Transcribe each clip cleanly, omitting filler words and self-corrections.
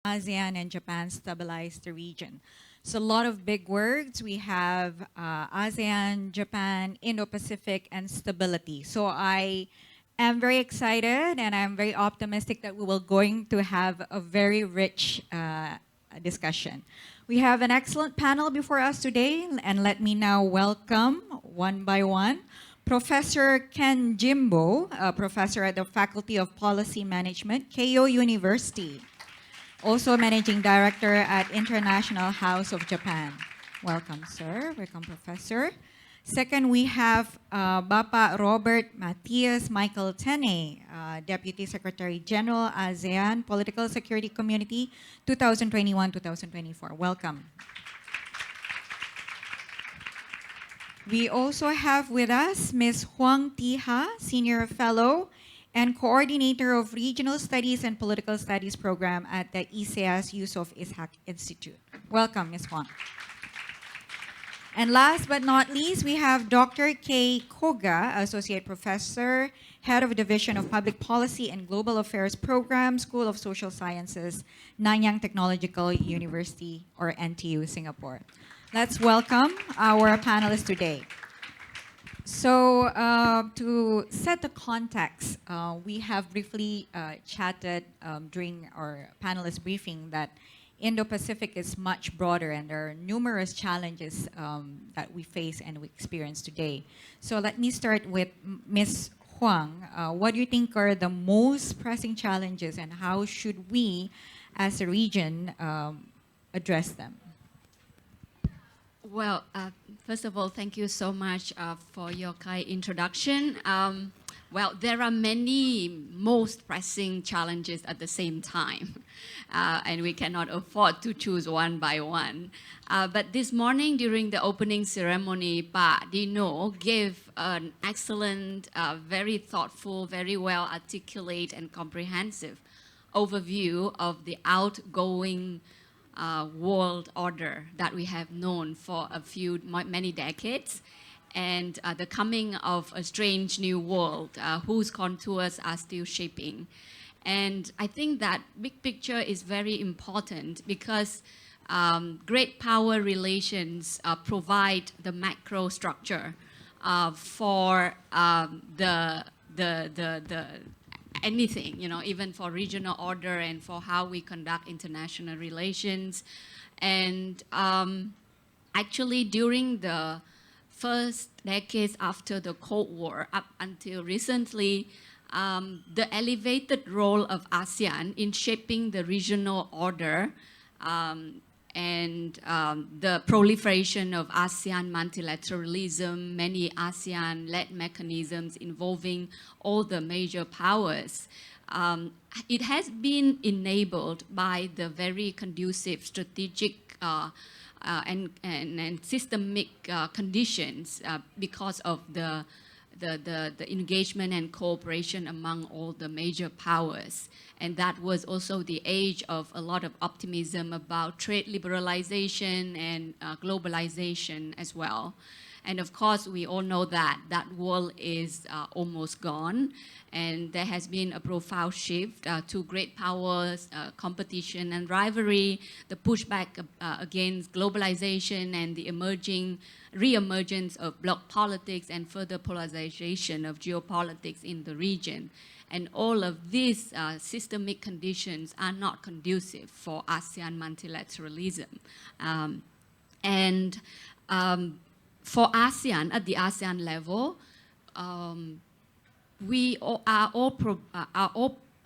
ASEAN and Japan stabilize the region. So a lot of big words. We have ASEAN, Japan, Indo-Pacific, and stability. So I am very excited and I'm very optimistic that we will going to have a very rich discussion. We have an excellent panel before us today, and let me now welcome one by one Professor Ken Jimbo, a professor at the Faculty of Policy Management, Keio University. Also Managing Director at International House of Japan. Welcome, sir. Welcome, Professor. Second, we have Bapa Robert Matthias Michael Tene, Deputy Secretary General, ASEAN Political Security Community, 2021-2024. Welcome. We also have with us Ms. Huang Tiha, Senior Fellow and Coordinator of Regional Studies and Political Studies Program at the ISEAS Yusof Ishak Institute. Welcome, Ms. Huang. And last but not least, we have Dr. Kei Koga, Associate Professor, Head of Division of Public Policy and Global Affairs Program, School of Social Sciences, Nanyang Technological University, or NTU, Singapore. Let's welcome our panelists today. So to set the context, we have briefly chatted during our panelist briefing that Indo-Pacific is much broader and there are numerous challenges that we face and we experience today. So let me start with Ms. Huang. What do you think are the most pressing challenges and how should we as a region address them? Well, first of all, thank you so much for your kind introduction. Well, there are many most pressing challenges at the same time, and we cannot afford to choose one by one. But this morning during the opening ceremony, Pak Dino gave an excellent, very thoughtful, very well articulate and comprehensive overview of the outgoing world order that we have known for many decades, and the coming of a strange new world whose contours are still shaping. And I think that big picture is very important because great power relations provide the macro structure for anything, even for regional order and for how we conduct international relations. And actually, during the first decades after the Cold War, up until recently, the elevated role of ASEAN in shaping the regional order and the proliferation of ASEAN multilateralism, many ASEAN-led mechanisms involving all the major powers. It has been enabled by the very conducive strategic and systemic conditions because of the engagement and cooperation among all the major powers. And that was also the age of a lot of optimism about trade liberalization and globalization as well. And of course, we all know that that world is almost gone. And there has been a profound shift to great powers, competition and rivalry, the pushback against globalization and the re-emergence of bloc politics and further polarization of geopolitics in the region. And all of these systemic conditions are not conducive for ASEAN multilateralism. For ASEAN, at the ASEAN level, we are all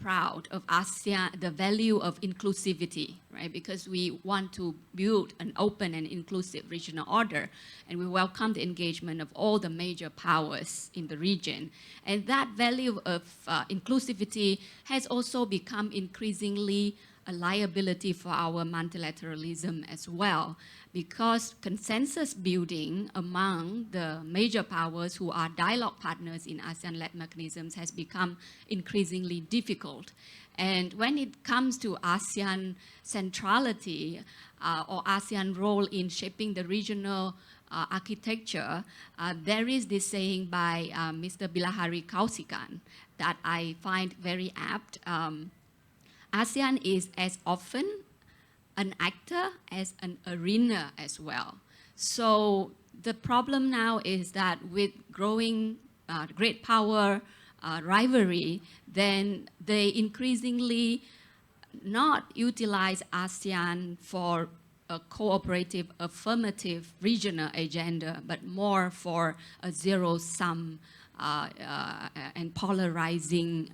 proud of ASEAN, the value of inclusivity, right? Because we want to build an open and inclusive regional order, and we welcome the engagement of all the major powers in the region. And that value of inclusivity has also become increasingly a liability for our multilateralism as well, because consensus building among the major powers who are dialogue partners in ASEAN-led mechanisms has become increasingly difficult. And when it comes to ASEAN centrality or ASEAN role in shaping the regional architecture, there is this saying by Mr. Bilahari Kausikan that I find very apt. ASEAN is as often an actor as an arena as well. So the problem now is that with growing great power rivalry, then they increasingly not utilize ASEAN for a cooperative, affirmative regional agenda, but more for a zero-sum and polarizing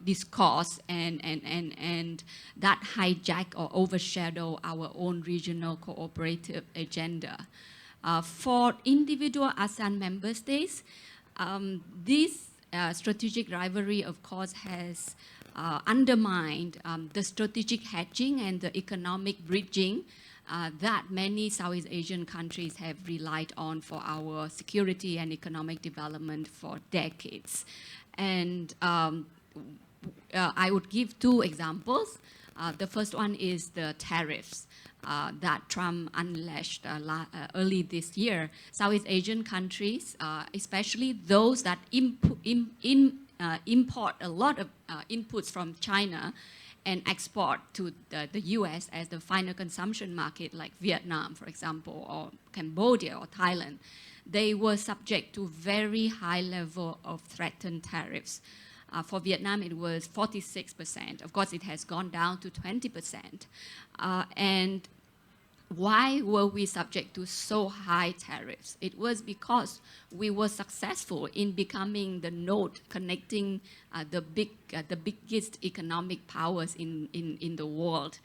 discourse and that hijack or overshadow our own regional cooperative agenda. For individual ASEAN member states, this strategic rivalry, of course, has undermined the strategic hedging and the economic bridging that many Southeast Asian countries have relied on for our security and economic development for decades. And I would give two examples. The first one is the tariffs that Trump unleashed early this year. Southeast Asian countries, especially those that import a lot of inputs from China and export to the US as the final consumption market, like Vietnam, for example, or Cambodia or Thailand, they were subject to very high level of threatened tariffs. For Vietnam, it was 46%. Of course, it has gone down to 20%. And why were we subject to so high tariffs? It was because we were successful in becoming the node connecting the biggest economic powers in the world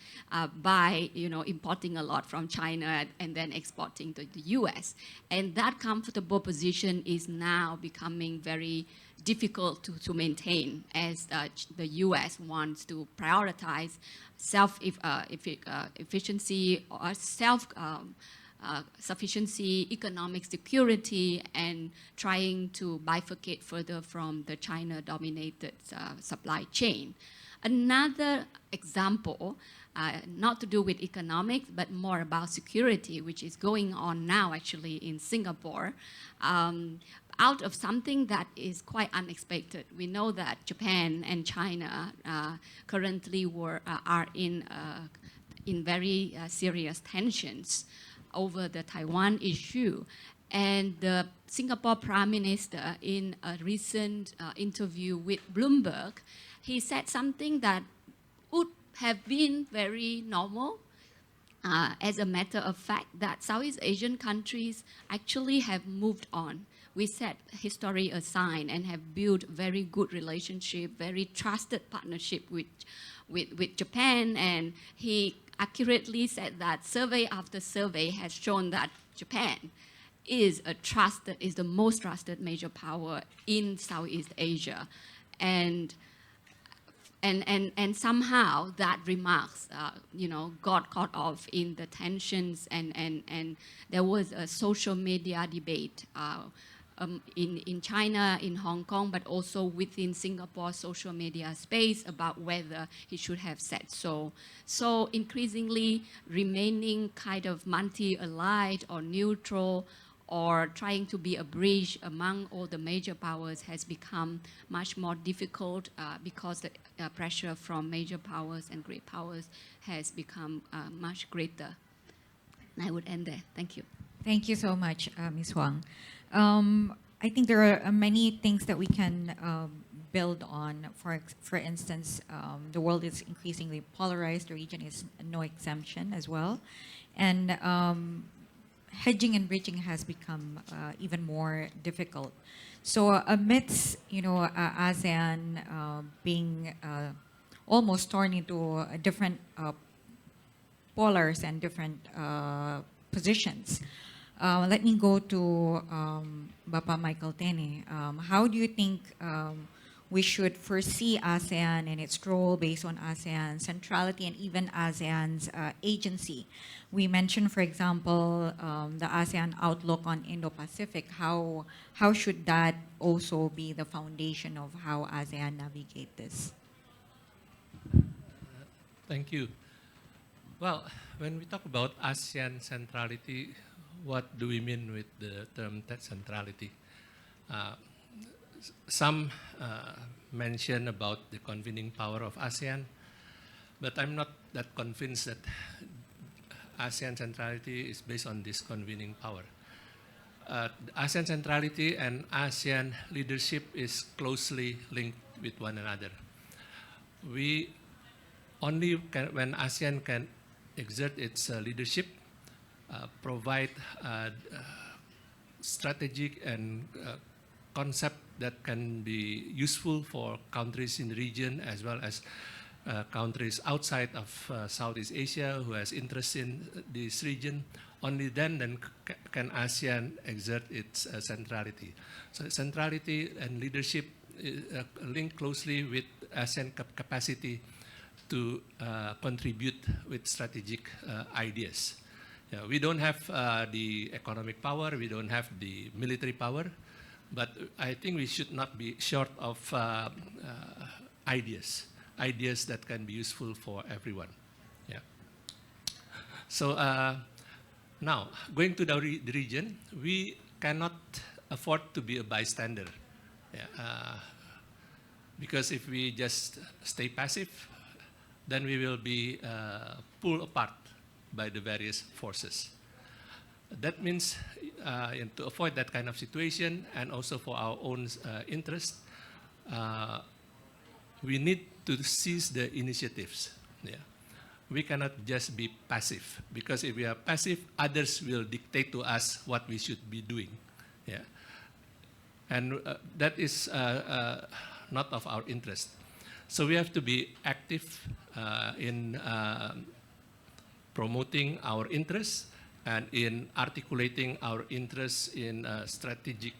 by importing a lot from China and then exporting to the US. And that comfortable position is now becoming very difficult to maintain as the US wants to prioritize self-efficiency or self-sufficiency, economic security, and trying to bifurcate further from the China-dominated supply chain. Another example, not to do with economics, but more about security, which is going on now actually in Singapore, out of something that is quite unexpected. We know that Japan and China currently are in very serious tensions over the Taiwan issue. And the Singapore Prime Minister, in a recent interview with Bloomberg, he said something that would have been very normal. As a matter of fact, that Southeast Asian countries actually have moved on. We set history aside and have built very good relationship, very trusted partnership with Japan. And he accurately said that survey after survey has shown that Japan is the most trusted major power in Southeast Asia. And somehow that remarks, got caught off in the tensions, and there was a social media debate in China, in Hong Kong, but also within Singapore social media space about whether he should have said so. So increasingly remaining kind of multi-allied or neutral or trying to be a bridge among all the major powers has become much more difficult because the pressure from major powers and great powers has become much greater. And I would end there. Thank you. Thank you so much, Ms. Huang. I think there are many things that we can build on. For instance, the world is increasingly polarized. The region is no exemption as well. And hedging and bridging has become even more difficult. So amidst ASEAN being almost torn into different polars and different positions, let me go to Bapa Michael Tene. How do you think we should foresee ASEAN and its role based on ASEAN's centrality and even ASEAN's agency? We mentioned, for example, the ASEAN outlook on Indo-Pacific. How should that also be the foundation of how ASEAN navigate this? Thank you. Well, when we talk about ASEAN centrality, what do we mean with the term that centrality? Some mentioned about the convening power of ASEAN, but I'm not that convinced that ASEAN centrality is based on this convening power. ASEAN centrality and ASEAN leadership is closely linked with one another. We only can, when ASEAN can exert its leadership, provide strategic and concept that can be useful for countries in the region as well as countries outside of Southeast Asia who has interest in this region. Only then can ASEAN exert its centrality. So centrality and leadership link closely with ASEAN capacity to contribute with strategic ideas. Yeah, we don't have the economic power, we don't have the military power, but I think we should not be short of ideas that can be useful for everyone. Yeah. So now, going to the region, we cannot afford to be a bystander. Yeah, because if we just stay passive, then we will be pulled apart by the various forces. That means to avoid that kind of situation and also for our own interest, we need to seize the initiatives. Yeah. We cannot just be passive, because if we are passive, others will dictate to us what we should be doing. Yeah. And that is not of our interest. So we have to be active in promoting our interests and in articulating our interests in strategic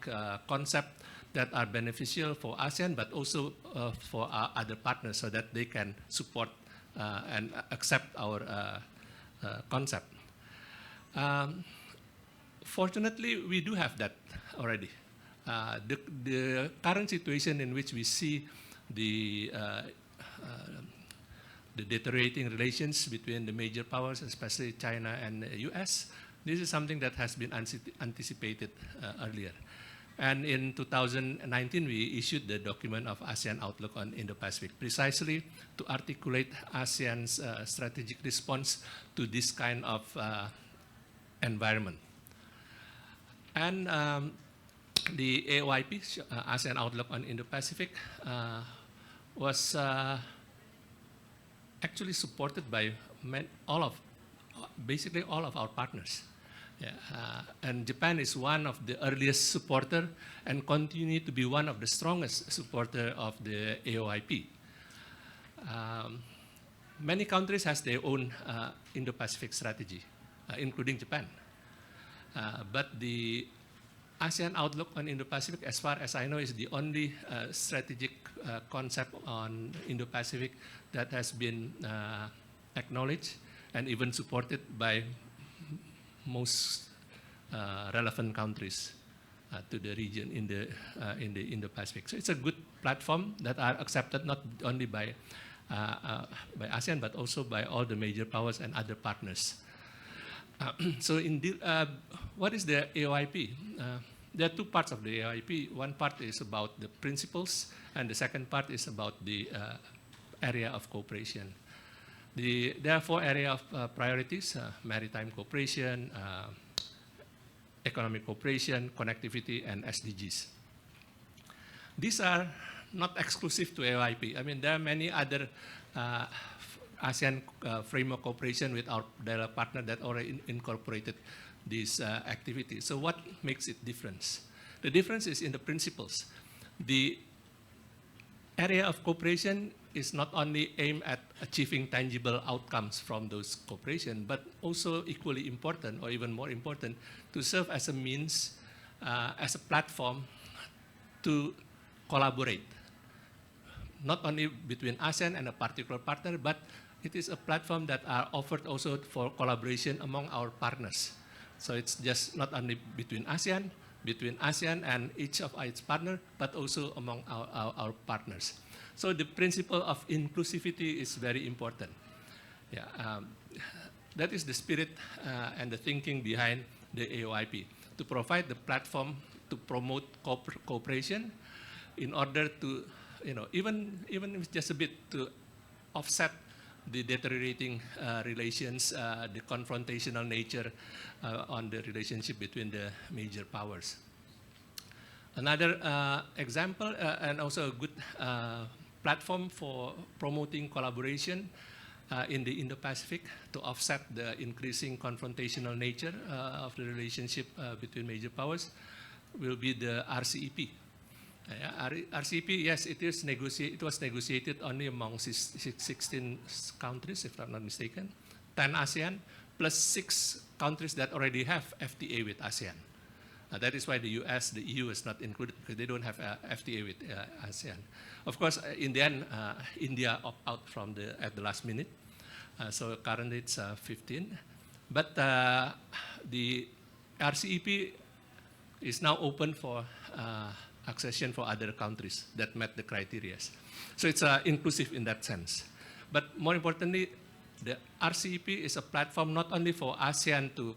concepts that are beneficial for ASEAN, but also for our other partners so that they can support and accept our concept. Fortunately, we do have that already. The current situation in which we see the deteriorating relations between the major powers, especially China and the US, this is something that has been anticipated earlier. And in 2019, we issued the document of ASEAN Outlook on Indo-Pacific, precisely to articulate ASEAN's strategic response to this kind of environment. And the AOIP, ASEAN Outlook on Indo-Pacific, was actually supported by basically all of our partners. Yeah, and Japan is one of the earliest supporter and continue to be one of the strongest supporter of the AOIP. Many countries has their own Indo-Pacific strategy, including Japan. But the ASEAN Outlook on Indo-Pacific, as far as I know, is the only strategic concept on Indo-Pacific that has been acknowledged and even supported by most relevant countries to the region in the Indo-Pacific. So it's a good platform that are accepted not only by ASEAN but also by all the major powers and other partners. So what is the AOIP? There are two parts of the AOIP. One part is about the principles, and the second part is about the area of cooperation. There are 4 areas of priorities: maritime cooperation, economic cooperation, connectivity, and SDGs. These are not exclusive to AOIP. I mean, there are many other ASEAN framework cooperation with our dialogue partner that already incorporated these activities. So what makes it different? The difference is in the principles. The area of cooperation is not only aimed at achieving tangible outcomes from those cooperation, but also equally important, or even more important, to serve as a means, as a platform to collaborate, not only between ASEAN and a particular partner, but it is a platform that are offered also for collaboration among our partners. So it's just not only between ASEAN and each of its partners, but also among our partners. So the principle of inclusivity is very important. Yeah, that is the spirit and the thinking behind the AOIP, to provide the platform to promote cooperation in order to even if it's just a bit to offset the deteriorating relations, the confrontational nature on the relationship between the major powers. Another example, and also a good platform for promoting collaboration in the Indo-Pacific to offset the increasing confrontational nature of the relationship between major powers will be the RCEP. RCEP, yes, it was negotiated only among 16 countries, if I'm not mistaken, 10 ASEAN, plus 6 countries that already have FTA with ASEAN. That is why the US, the EU is not included, because they don't have FTA with ASEAN. Of course, in the end, India opted out from at the last minute. So currently it's 15. But the RCEP is now open for accession for other countries that met the criteria. So it's inclusive in that sense. But more importantly, the RCEP is a platform not only for ASEAN to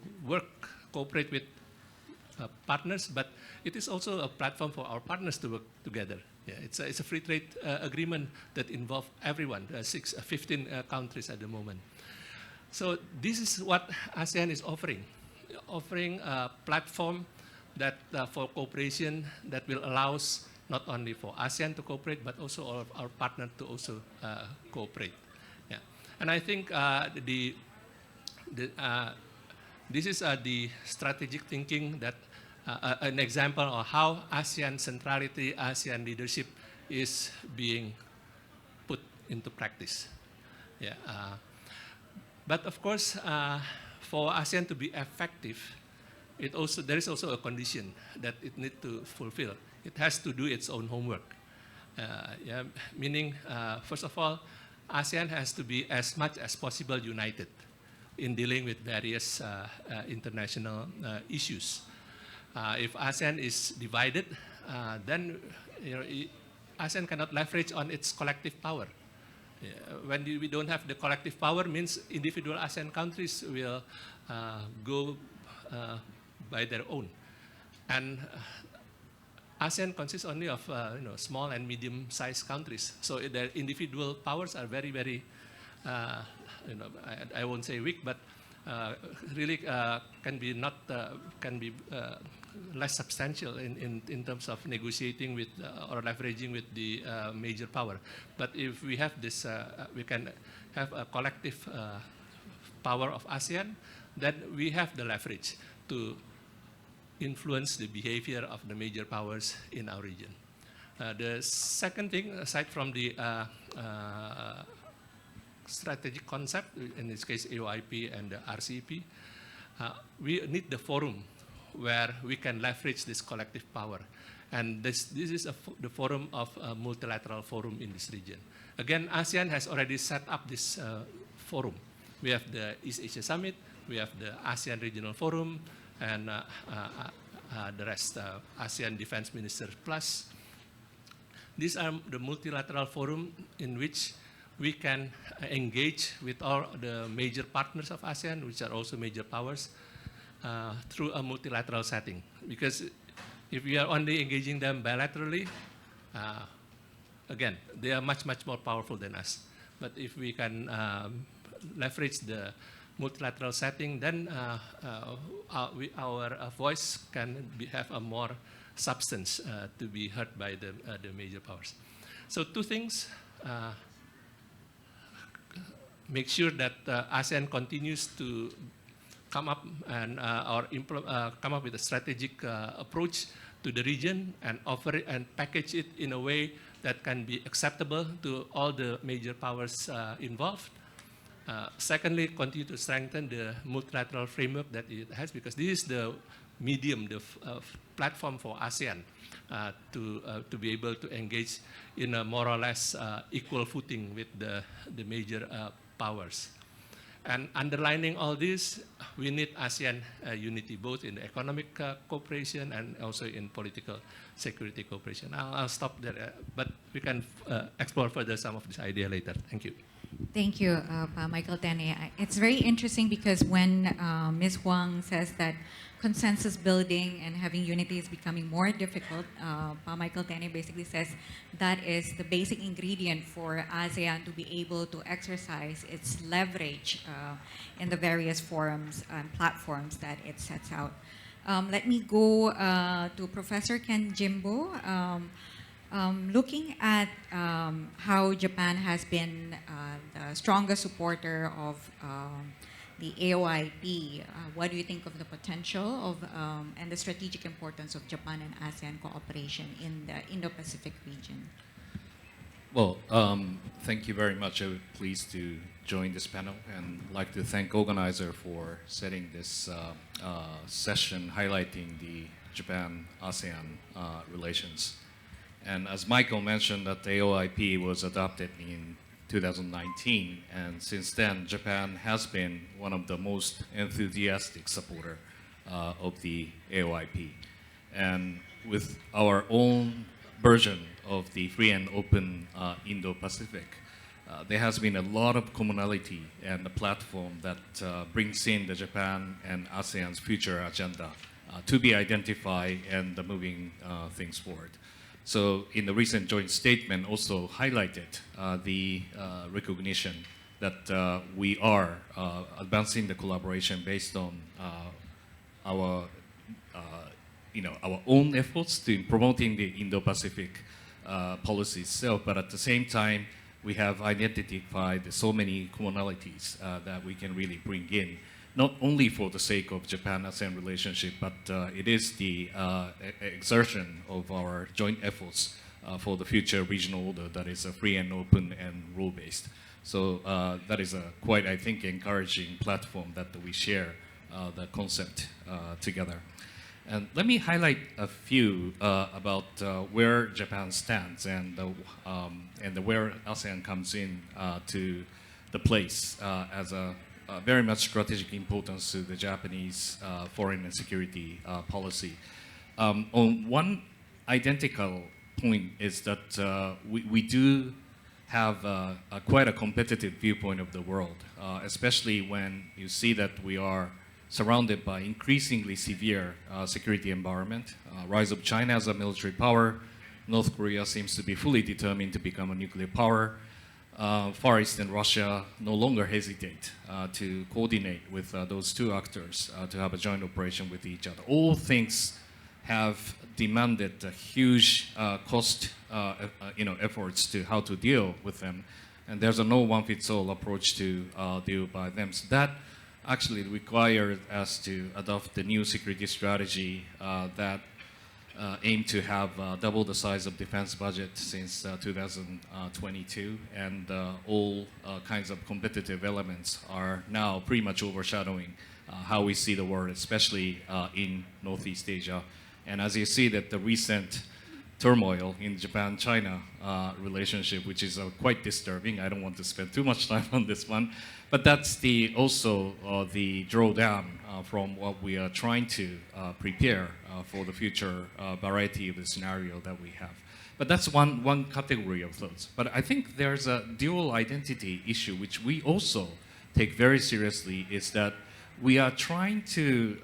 cooperate with partners, but it is also a platform for our partners to work together. Yeah, it's a free trade agreement that involves everyone, 15 countries at the moment. So this is what ASEAN is offering a platform that for cooperation that will allow us not only for ASEAN to cooperate, but also all of our partners to also cooperate. Yeah. And I think this is the strategic thinking that an example of how ASEAN centrality, ASEAN leadership is being put into practice. Yeah. But of course, for ASEAN to be effective, there is also a condition that it needs to fulfill. It has to do its own homework. Yeah, meaning, first of all, ASEAN has to be as much as possible united in dealing with various international issues. If ASEAN is divided, then ASEAN cannot leverage on its collective power. When we don't have the collective power, means individual ASEAN countries will go by their own. And ASEAN consists only of small and medium-sized countries. So their individual powers are very, very, I won't say weak, but really can be less substantial in terms of negotiating with or leveraging with the major power. But if we have this, we can have a collective power of ASEAN, then we have the leverage to influence the behavior of the major powers in our region. The second thing, aside from the strategic concept, in this case AOIP and the RCEP, we need the forum where we can leverage this collective power. And this is the forum of a multilateral forum in this region. Again, ASEAN has already set up this forum. We have the East Asia Summit, we have the ASEAN Regional Forum, and the rest, ASEAN Defense Ministers Plus. These are the multilateral forum in which we can engage with all the major partners of ASEAN, which are also major powers, through a multilateral setting. Because if we are only engaging them bilaterally, again, they are much, much more powerful than us. But if we can leverage the multilateral setting, then our voice can have a more substance to be heard by the major powers. So two things. Make sure that ASEAN continues to come up and come up with a strategic approach to the region and offer it and package it in a way that can be acceptable to all the major powers involved. Secondly, continue to strengthen the multilateral framework that it has, because this is the medium, the platform for ASEAN to be able to engage in a more or less equal footing with the major powers. And underlining all this, we need ASEAN unity, both in economic cooperation and also in political security cooperation. I'll stop there, but we can explore further some of this idea later. Thank you. Thank you, Michael Tene. It's very interesting because when Ms. Huang says that consensus building and having unity is becoming more difficult, Pa Michael Tene basically says that is the basic ingredient for ASEAN to be able to exercise its leverage in the various forums and platforms that it sets out. Let me go to Professor Ken Jimbo. Looking at how Japan has been the strongest supporter of the AOIP, what do you think of the potential of and the strategic importance of Japan and ASEAN cooperation in the Indo-Pacific region? Well, thank you very much. I'm pleased to join this panel and like to thank organizer for setting this session highlighting the Japan-ASEAN relations. And as Michael mentioned, that the AOIP was adopted in 2019, and since then, Japan has been one of the most enthusiastic supporter of the AOIP. And with our own version of the free and open Indo-Pacific, there has been a lot of commonality and a platform that brings in the Japan and ASEAN's future agenda to be identified and moving things forward. So in the recent joint statement also highlighted the recognition that we are advancing the collaboration based on our our own efforts to promoting the Indo-Pacific policy itself, but at the same time, we have identified so many commonalities that we can really bring in, not only for the sake of Japan-ASEAN relationship, but it is the exertion of our joint efforts for the future regional order that is free and open and rule-based. So that is a quite, I think, encouraging platform that we share the concept together. And let me highlight a few about where Japan stands and where ASEAN comes in to the place as a very much strategic importance to the Japanese foreign and security policy. On one identical point is that we do have quite a competitive viewpoint of the world, especially when you see that we are surrounded by increasingly severe security environment, rise of China as a military power. North Korea seems to be fully determined to become a nuclear power. Far East and Russia no longer hesitate to coordinate with those two actors to have a joint operation with each other. All things have demanded a huge cost efforts to how to deal with them. And there's a no one-fits-all approach to deal by them. So that actually required us to adopt the new security strategy that aim to have double the size of defense budget since 2022, and all kinds of competitive elements are now pretty much overshadowing how we see the world, especially in Northeast Asia. And as you see that the recent turmoil in Japan-China relationship, which is quite disturbing. I don't want to spend too much time on this one, but that's also the drawdown from what we are trying to prepare for the future variety of the scenario that we have. But that's one category of those. But I think there's a dual identity issue, which we also take very seriously, is that we are trying to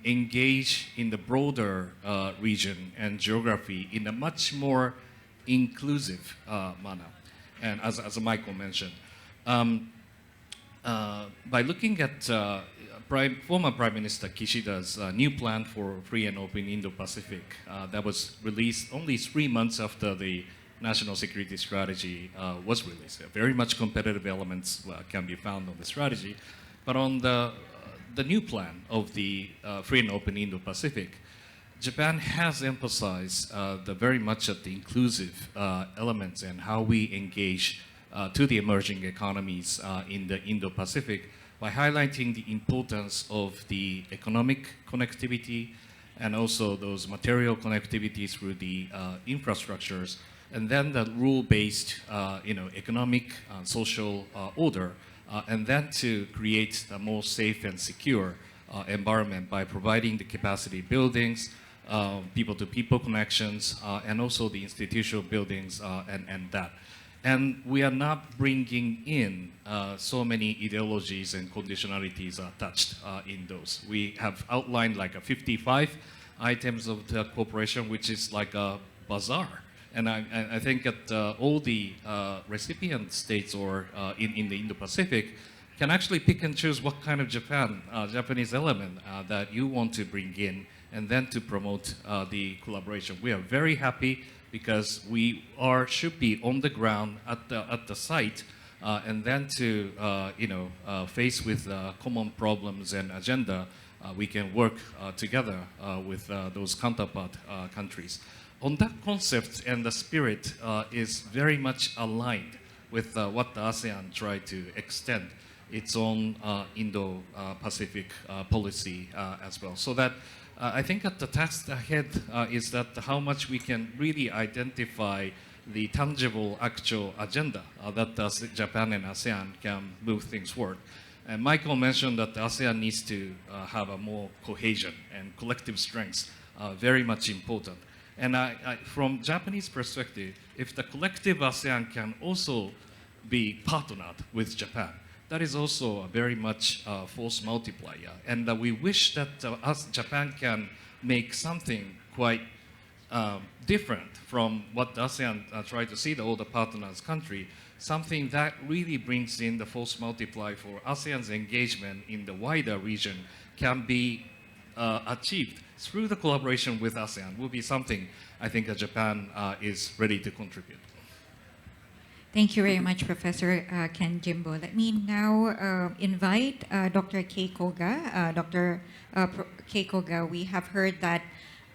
engage in the broader region and geography in a much more inclusive manner. And as Michael mentioned, by looking at former Prime Minister Kishida's new plan for free and open Indo-Pacific that was released only 3 months after the national security strategy was released. Very much competitive elements can be found on the strategy, but on the new plan of the free and open Indo-Pacific, Japan has emphasized the very much of the inclusive elements and how we engage to the emerging economies in the Indo-Pacific by highlighting the importance of the economic connectivity and also those material connectivity through the infrastructures, and then the rule-based economic social order, and then to create a more safe and secure environment by providing the capacity buildings, people-to-people connections, and also the institutional buildings and that. And we are not bringing in so many ideologies and conditionalities attached in those. We have outlined like a 55 items of the cooperation, which is like a bazaar. And I think that all the recipient states or in the Indo-Pacific can actually pick and choose what kind of Japanese element that you want to bring in and then to promote the collaboration. We are very happy because we should be on the ground at the site and then to face with common problems and agenda, we can work together with those counterpart countries. On that concept and the spirit is very much aligned with what the ASEAN tried to extend its own Indo-Pacific policy as well. So that I think that the task ahead is that how much we can really identify the tangible, actual agenda that Japan and ASEAN can move things forward. And Michael mentioned that ASEAN needs to have a more cohesion and collective strengths, very much important. And from Japanese perspective, if the collective ASEAN can also be partnered with Japan, that is also a very much force multiplier. And we wish that Japan can make something quite different from what the ASEAN try to see the older partners country, something that really brings in the force multiplier for ASEAN's engagement in the wider region can be achieved through the collaboration with ASEAN will be something I think that Japan is ready to contribute. Thank you very much, Professor Ken Jimbo. Let me now invite Dr. Kei Koga. Dr. Kei Koga, we have heard that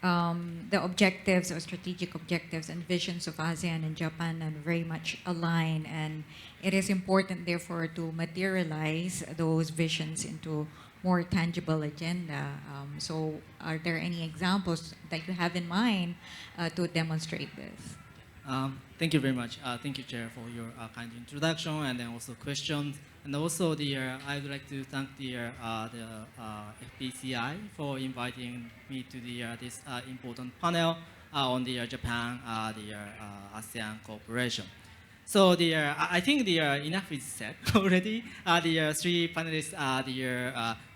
the objectives or strategic objectives and visions of ASEAN and Japan are very much aligned, and it is important, therefore, to materialize those visions into more tangible agenda. So are there any examples that you have in mind to demonstrate this? Thank you very much. Thank you, Chair, for your kind introduction and then also questions. And also, I would like to thank the FPCI for inviting me to this important panel on the Japan, ASEAN cooperation. So I think enough is said already. The three panelists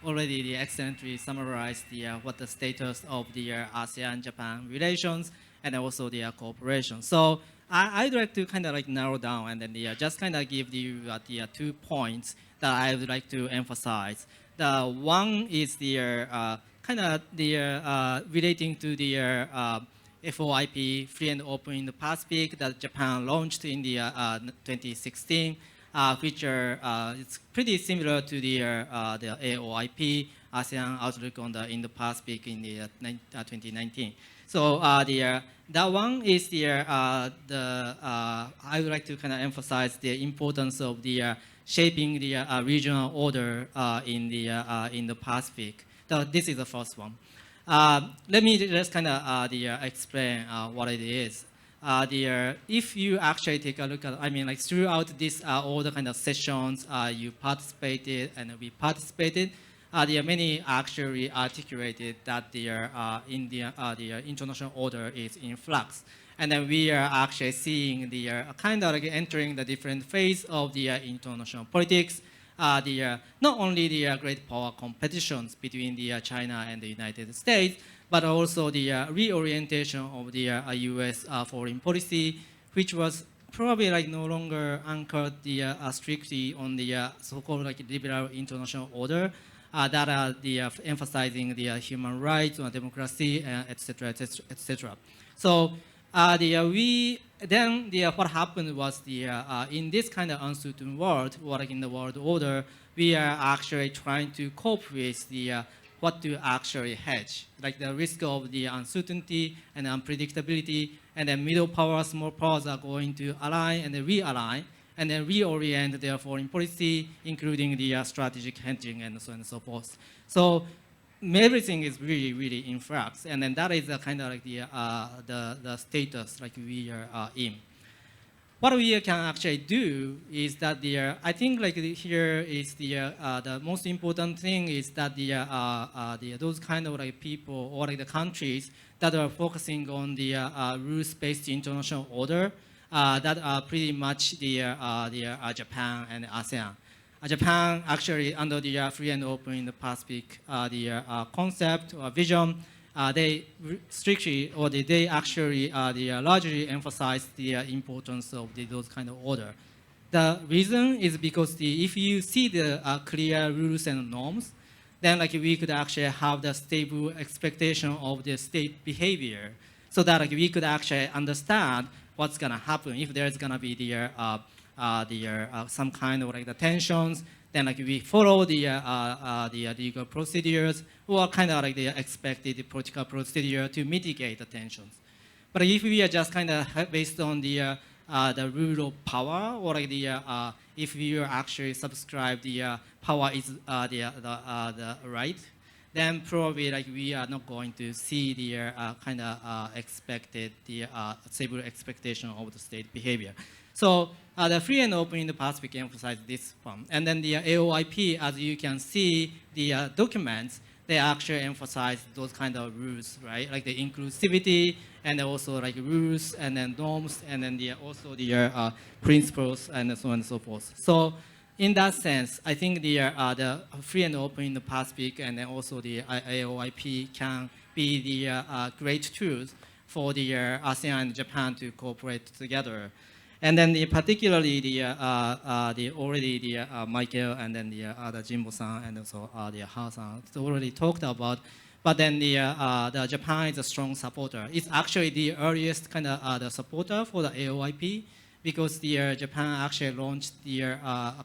already excellently summarized what the status of the ASEAN-Japan relations and also their cooperation. So I'd like to kind of like narrow down and then just kind of give you the 2 points that I would like to emphasize. The one is kind of relating to the FOIP, Free and Open Indo-Pacific, that Japan launched in the 2016, which it's pretty similar to the AOIP, ASEAN Outlook on the Indo-Pacific in the 2019. So that one is I would like to kind of emphasize the importance of the shaping the regional order in the Pacific. So this is the first one. Let me just kind of explain what it is. If you actually take a look at, I mean, like throughout this all the kind of sessions you participated and we participated, there are many actually articulated that the international order is in flux. And then we are actually seeing the kind of like entering the different phase of the international politics. Not only the great power competitions between the China and the United States, but also the reorientation of the U.S. Foreign policy, which was probably like no longer anchored strictly on the so-called like liberal international order, that are emphasizing the human rights or democracy, etc., etc., etc. So what happened was in this kind of uncertain world, or like in the world order, we are actually trying to cope with what to actually hedge, like the risk of the uncertainty and unpredictability, and then middle powers, small powers are going to align and then realign, and then reorient their foreign policy, including the strategic hedging and so on and so forth. So everything is really, really in flux, and then that is kind of like the status like we are in. What we can actually do is that I think like here is the most important thing is that those kind of like people or like the countries that are focusing on the rules-based international order, that are pretty much Japan and ASEAN. Japan actually under the free and open in the Pacific concept or vision, they strictly or they actually largely emphasize the importance of those kind of order. The reason is because if you see the clear rules and norms, then like we could actually have the stable expectation of the state behavior, so that like we could actually understand what's gonna happen if there's gonna be some kind of like the tensions. Then like we follow the legal procedures or kind of like the expected political procedure to mitigate the tensions. But if we are just kind of based on the rule of power, or like if you actually subscribe the power is the right, then probably like we are not going to see the kind of expected stable expectation of the state behavior. So the free and open in the Pacific emphasize this one, and then the AOIP, as you can see, the documents, they actually emphasize those kind of rules, right? Like the inclusivity and also like rules and then norms and then also the principles and so on and so forth. So in that sense, I think the free and open in the Pacific and then also the AOIP can be the great tools for the ASEAN and Japan to cooperate together. And then particularly Michael and then the Jimbo-san and also the Ha-san already talked about. But then the Japan is a strong supporter. It's actually the earliest kind of the supporter for the AOIP, because the Japan actually launched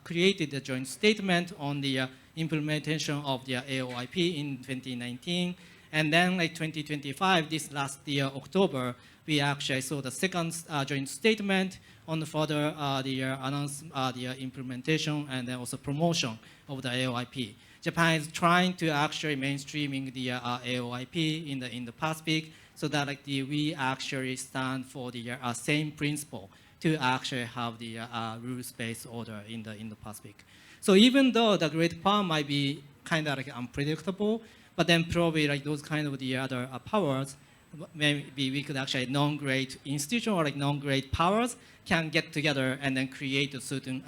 created the joint statement on the implementation of the AOIP in 2019. And then like 2025, this last year, October, we actually saw the second joint statement on the further the implementation and then also promotion of the AOIP. Japan is trying to actually mainstreaming the AOIP in the Pacific, so that like we actually stand for the same principle to actually have the rules-based order in the Pacific. So even though the great power might be kind of like unpredictable, but then probably like those kind of the other powers, maybe we could actually non-great institution or like non-great powers can get together and then create a certain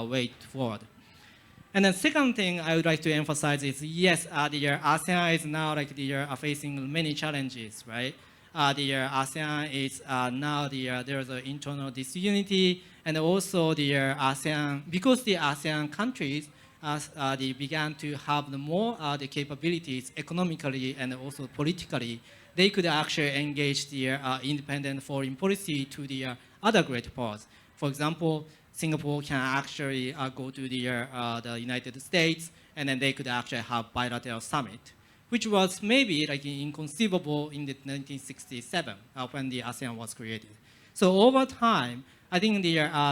way forward. And then second thing I would like to emphasize is, yes, the ASEAN is now like facing many challenges, right? The ASEAN is now there's an internal disunity, and also the ASEAN, because the ASEAN countries they began to have the more the capabilities economically and also politically, they could actually engage the independent foreign policy to the other great powers. For example, Singapore can actually go to the United States, and then they could actually have bilateral summit, which was maybe like inconceivable in the 1967 when the ASEAN was created. So over time, I think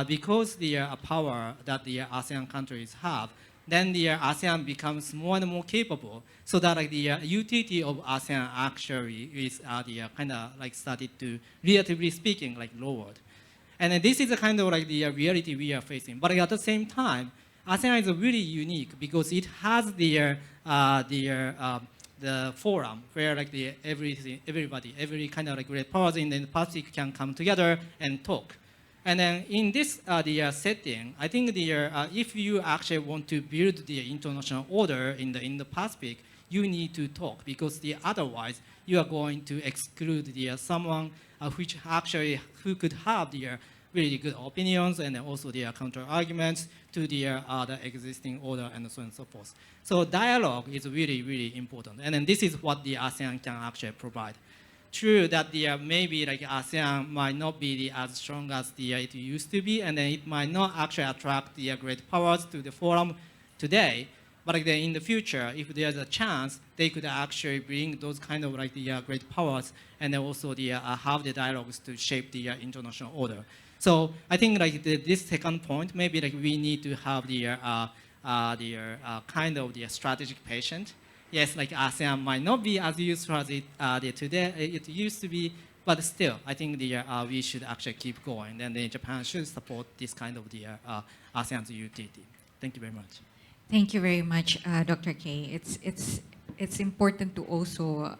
because the power that the ASEAN countries have, then the ASEAN becomes more and more capable, so that like the utility of ASEAN actually is kind of like started to, relatively speaking, like lowered. And this is the kind of like the reality we are facing. But at the same time, ASEAN is really unique because it has the forum where like everybody, every kind of like great powers in the Pacific can come together and talk. And then in this setting, I think if you actually want to build the international order in the Pacific, you need to talk, because otherwise you are going to exclude someone who could have the really good opinions and also the counter arguments to the existing order and so on and so forth. So dialogue is really, really important. And then this is what the ASEAN can actually provide. True that maybe like ASEAN might not be as strong as it used to be, and then it might not actually attract the great powers to the forum today. But like in the future, if there's a chance, they could actually bring those kind of like the great powers, and then also have the dialogues to shape the international order. So I think like this second point, maybe like we need to have the kind of the strategic patient. Yes, like ASEAN might not be as useful as it used to be, but still, I think we should actually keep going, and then Japan should support this kind of the ASEAN's utility. Thank you very much. Thank you very much, Dr. K. it's important to also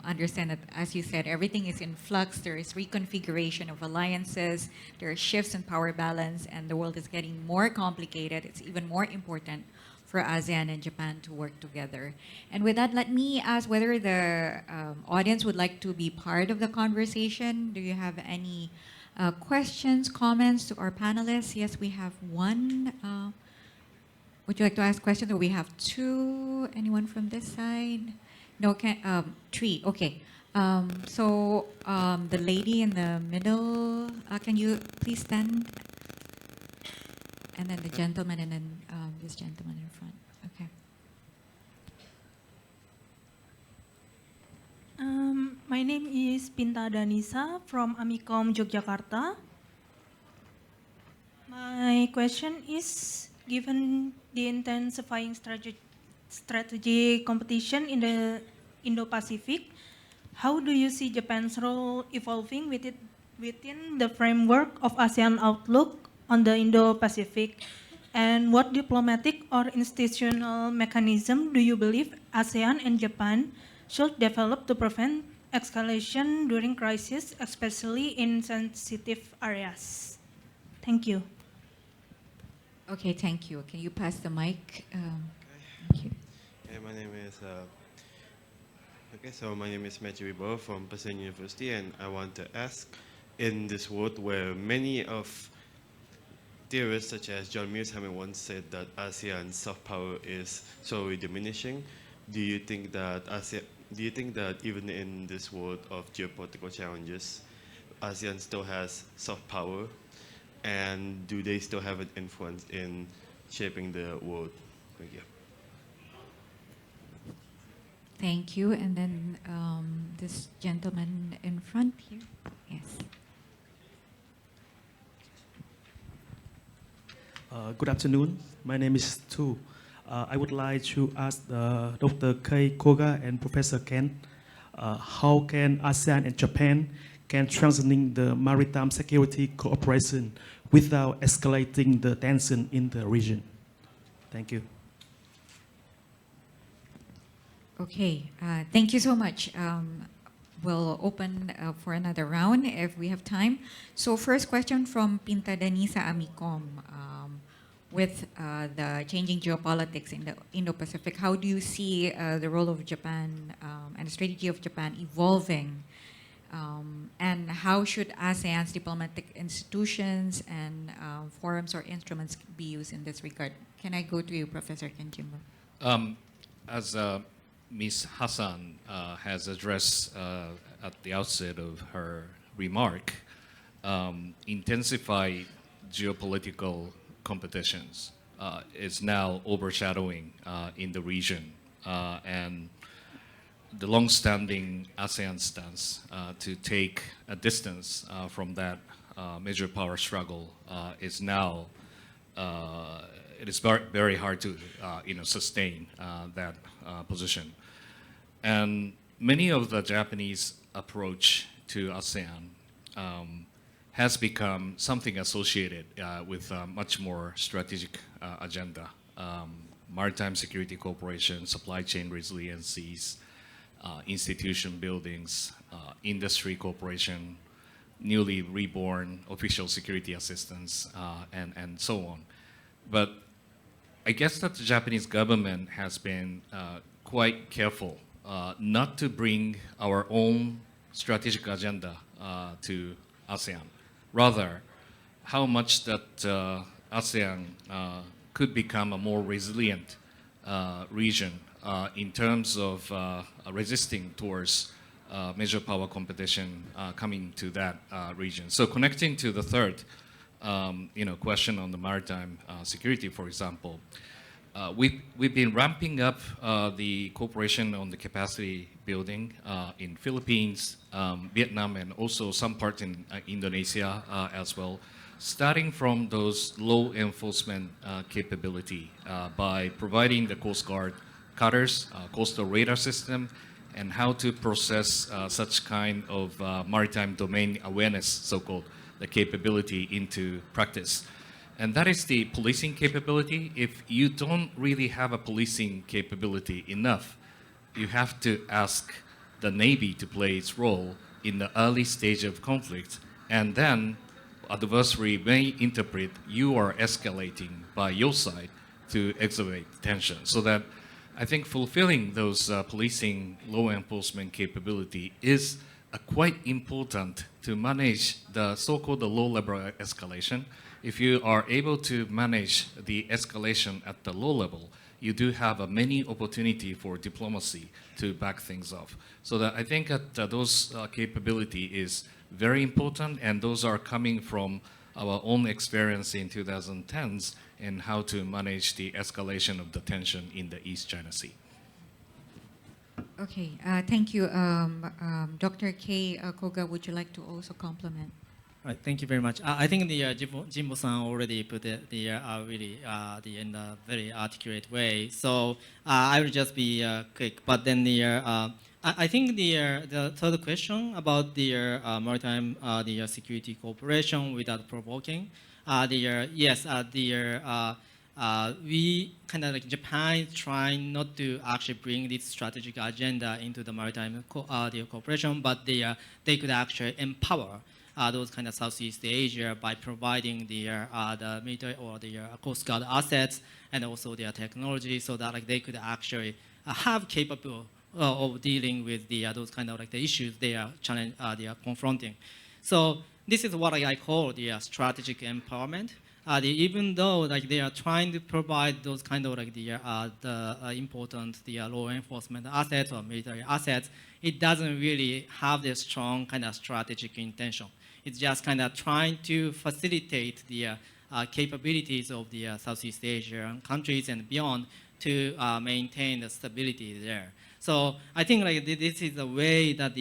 understand that, as you said, everything is in flux. There is reconfiguration of alliances. There are shifts in power balance, and the world is getting more complicated. It's even more important for ASEAN and Japan to work together. And with that, let me ask whether the audience would like to be part of the conversation. Do you have any questions, comments to our panelists? Yes, we have one. Would you like to ask questions, or we have two? Anyone from this side? No, three. Okay. The lady in the middle, can you please stand? And then the gentleman, and then this gentleman in front. Okay. My name is Pinta Danisa from Amikom, Yogyakarta. My question is, given the intensifying strategy competition in the Indo-Pacific, how do you see Japan's role evolving within the framework of ASEAN outlook on the Indo-Pacific? And what diplomatic or institutional mechanism do you believe ASEAN and Japan should develop to prevent escalation during crisis, especially in sensitive areas? Thank you. Okay, thank you. Can you pass the mic? Thank you. Hey, my name is Matthew Wibo from Passion University, and I want to ask, in this world where many of theorists such as John Mearsheimer once said that ASEAN's soft power is slowly diminishing, do you think that even in this world of geopolitical challenges, ASEAN still has soft power? And do they still have an influence in shaping the world? Thank you. Thank you. And then this gentleman in front here. Yes. Good afternoon. My name is Tu. I would like to ask Dr. Kei Koga and Professor Ken, how can ASEAN and Japan can strengthening the maritime security cooperation without escalating the tension in the region? Thank you. Okay, thank you so much. We'll open for another round if we have time. So first question from Pinta Danisa Amikom. With the changing geopolitics in the Indo-Pacific, how do you see the role of Japan and the strategy of Japan evolving? And how should ASEAN's diplomatic institutions and forums or instruments be used in this regard? Can I go to you, Professor Kenjimbo? As Ms. Hassan has addressed at the outset of her remark, intensified geopolitical competitions is now overshadowing in the region, and the long-standing ASEAN stance to take a distance from that major power struggle is now, it is very hard to sustain that position. And many of the Japanese approach to ASEAN has become something associated with a much more strategic agenda. Maritime security cooperation, supply chain resiliencies, institution buildings, industry cooperation, newly reborn official security assistance, and so on. But I guess that the Japanese government has been quite careful not to bring our own strategic agenda to ASEAN. Rather, how much that ASEAN could become a more resilient region in terms of resisting towards major power competition coming to that region. So connecting to the third question on the maritime security, for example, we've been ramping up the cooperation on the capacity building in Philippines, Vietnam, and also some part in Indonesia as well, starting from those law enforcement capability by providing the Coast Guard cutters, coastal radar system, and how to process such kind of maritime domain awareness, so-called, the capability into practice. And that is the policing capability. If you don't really have a policing capability enough, you have to ask the Navy to play its role in the early stage of conflict, and then adversary may interpret you are escalating by your side to exacerbate tension. So that I think fulfilling those policing law enforcement capability is quite important to manage the so-called low-level escalation. If you are able to manage the escalation at the low level, you do have many opportunity for diplomacy to back things off. So that I think that those capability is very important, and those are coming from our own experience in 2010s in how to manage the escalation of the tension in the East China Sea. Okay, thank you. Dr. K. Koga, would you like to also complement? Right, thank you very much. I think the Jimbo-san already put it really in a very articulate way. So I will just be quick. But then I think the third question about the maritime security cooperation without provoking. We kind of like Japan trying not to actually bring this strategic agenda into the maritime cooperation, but they could actually empower those kind of Southeast Asia by providing the military or the Coast Guard assets and also their technology, so that like they could actually have capable of dealing with those kind of like the issues they are confronting. So this is what I call the strategic empowerment. Even though like they are trying to provide those kind of like the important law enforcement assets or military assets, it doesn't really have the strong kind of strategic intention. It's just kind of trying to facilitate the capabilities of the Southeast Asian countries and beyond to maintain the stability there. So I think like this is the way that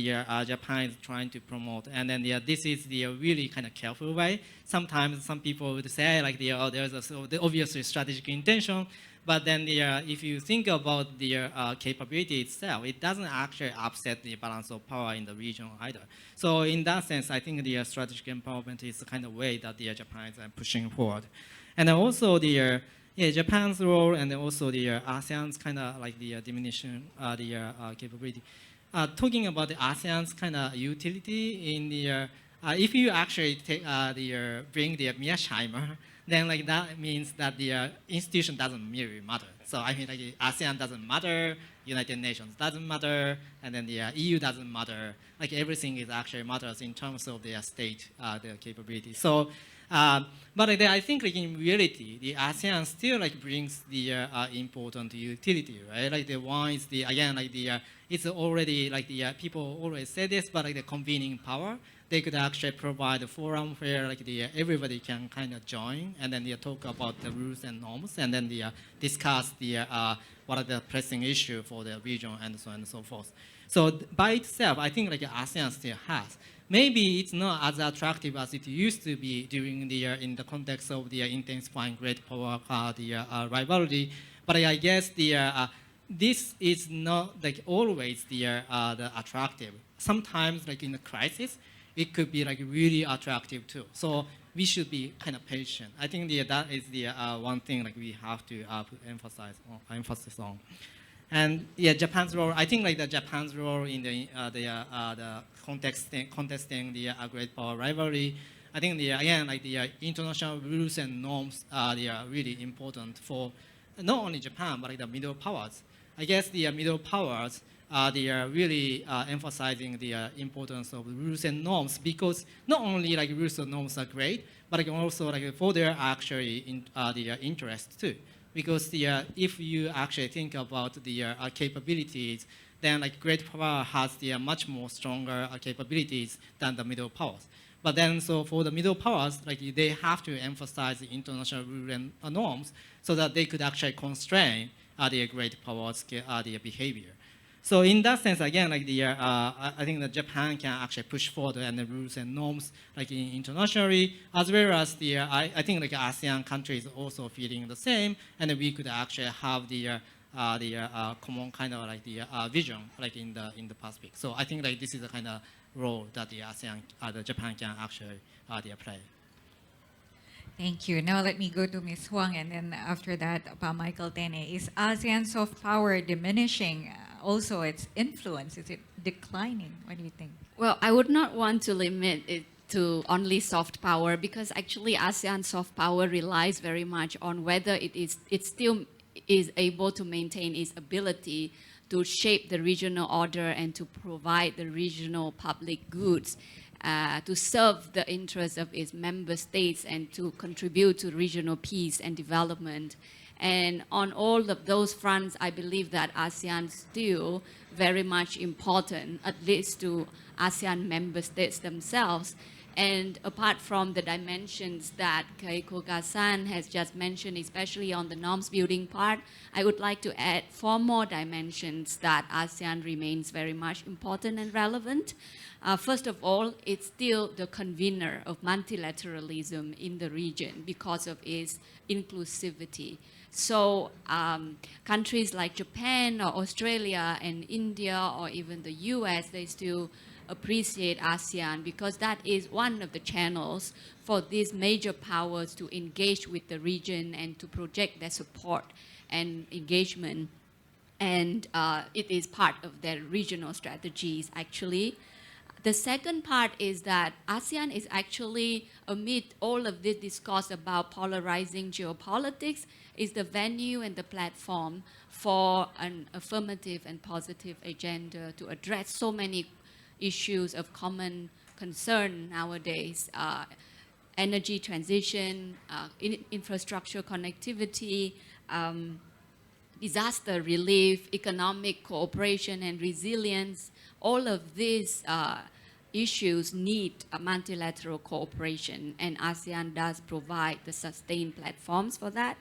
Japan is trying to promote, and then this is the really kind of careful way. Sometimes some people would say like there's the obviously strategic intention, but then if you think about the capability itself, it doesn't actually upset the balance of power in the region either. So in that sense, I think the strategic empowerment is the kind of way that Japan is pushing forward, and then also Japan's role and also the ASEAN's kind of like the diminution, capability. Talking about the ASEAN's kind of utility in the, if you actually take bring the Mearsheimer, then like that means that the institution doesn't really matter. So I mean like ASEAN doesn't matter, United Nations doesn't matter, and then the EU doesn't matter. Like everything is actually matters in terms of their state, their capability. So. But I think like in reality, the ASEAN still like brings the important utility, right? Like the one is it's already like people always say this, but like the convening power, they could actually provide a forum where like everybody can kind of join, and then they talk about the rules and norms, and then discuss what are the pressing issue for the region and so on and so forth. So by itself, I think like ASEAN still has. Maybe it's not as attractive as it used to be during in the context of the intensifying great power rivalry, but I guess this is not like always the attractive. Sometimes like in a crisis, it could be like really attractive too. So we should be kind of patient. I think that is the one thing like we have to put emphasis on. And Japan's role. I think like Japan's role in the contesting the great power rivalry. I think again like the international rules and norms they are really important for not only Japan but like the middle powers. I guess the middle powers they are really emphasizing the importance of rules and norms, because not only like rules and norms are great, but like also like for their actually the interest too. Because if you actually think about the capabilities, then like great power has the much more stronger capabilities than the middle powers. But then so for the middle powers, like they have to emphasize the international rules and norms so that they could actually constrain the great powers their behavior. So in that sense, again, like I think that Japan can actually push forward and the rules and norms like internationally, as well as I think like ASEAN countries also feeling the same, and we could actually have the common kind of like the vision like in the Pacific. So I think like this is the kind of role that the ASEAN, the Japan can actually play. Thank you. Now let me go to Ms. Huang, and then after that, Pa Michael Tene. Is ASEAN soft power diminishing also its influence? Is it declining? What do you think? Well, I would not want to limit it to only soft power, because actually ASEAN soft power relies very much on whether it still is able to maintain its ability to shape the regional order and to provide the regional public goods, to serve the interests of its member states and to contribute to regional peace and development. And on all of those fronts, I believe that ASEAN is still very much important, at least to ASEAN member states themselves. And apart from the dimensions that Koga-san has just mentioned, especially on the norms building part, I would like to add 4 more dimensions that ASEAN remains very much important and relevant. First of all, it's still the convener of multilateralism in the region because of its inclusivity. So countries like Japan or Australia and India or even the US, they still appreciate ASEAN because that is one of the channels for these major powers to engage with the region and to project their support and engagement. And it is part of their regional strategies, actually. The second part is that ASEAN is actually, amid all of this discourse about polarizing geopolitics, is the venue and the platform for an affirmative and positive agenda to address so many issues of common concern nowadays. Energy transition, infrastructure connectivity, disaster relief, economic cooperation and resilience. All of these issues need a multilateral cooperation, and ASEAN does provide the sustained platforms for that.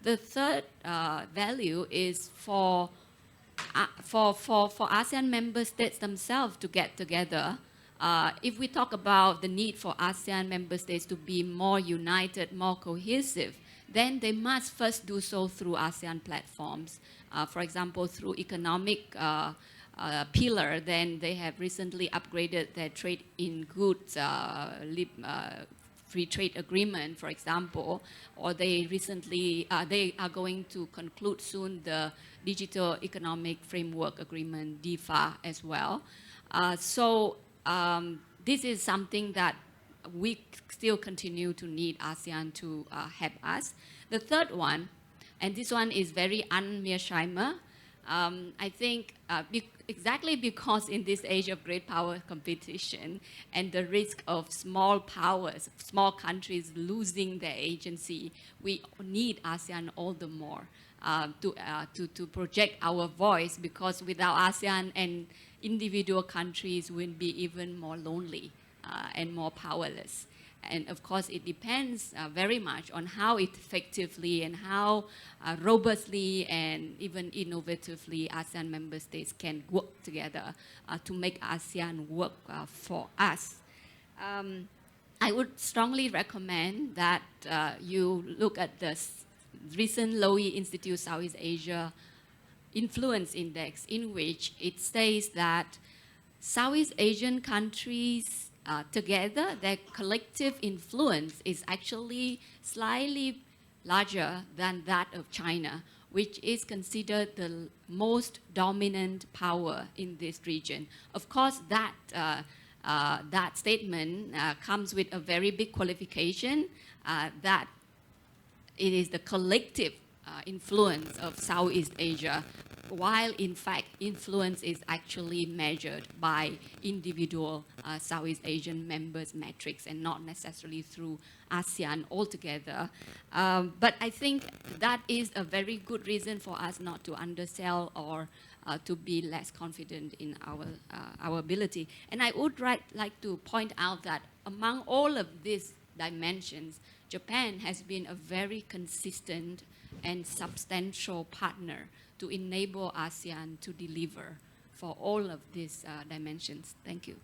The third value is for ASEAN member states themselves to get together. If we talk about the need for ASEAN member states to be more united, more cohesive, then they must first do so through ASEAN platforms. For example, through economic pillar, then they have recently upgraded their trade in goods free trade agreement, for example, or they recently, they are going to conclude soon the Digital Economic Framework Agreement, DIFA, as well. This is something that we still continue to need ASEAN to help us. The third one, and this one is very un-Mearsheimer, I think exactly because in this age of great power competition and the risk of small powers, small countries losing their agency, we need ASEAN all the more to project our voice, because without ASEAN and individual countries will be even more lonely and more powerless. And of course, it depends very much on how effectively and how robustly and even innovatively ASEAN member states can work together to make ASEAN work for us. I would strongly recommend that you look at the recent Lowy Institute Southeast Asia Influence Index, in which it says that Southeast Asian countries together, their collective influence is actually slightly larger than that of China, which is considered the most dominant power in this region. Of course, that statement comes with a very big qualification that it is the collective influence of Southeast Asia, while in fact influence is actually measured by individual Southeast Asian members' metrics and not necessarily through ASEAN altogether. But I think that is a very good reason for us not to undersell or to be less confident in our ability. And I would like to point out that among all of these dimensions, Japan has been a very consistent and substantial partner to enable ASEAN to deliver for all of these dimensions. Thank you.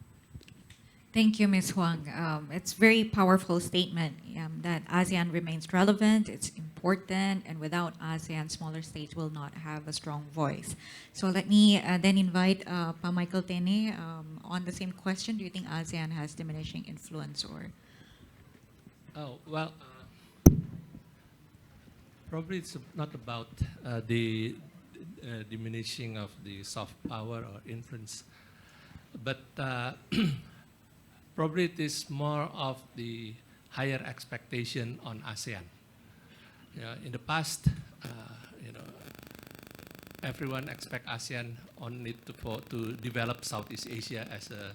Thank you, Ms. Huang. It's a very powerful statement that ASEAN remains relevant, it's important, and without ASEAN, smaller states will not have a strong voice. So let me then invite Pa Michael Tene on the same question. Do you think ASEAN has diminishing influence or? Oh, well, probably it's not about the diminishing of the soft power or influence. But probably it is more of the higher expectation on ASEAN. In the past, everyone expect ASEAN only to develop Southeast Asia as a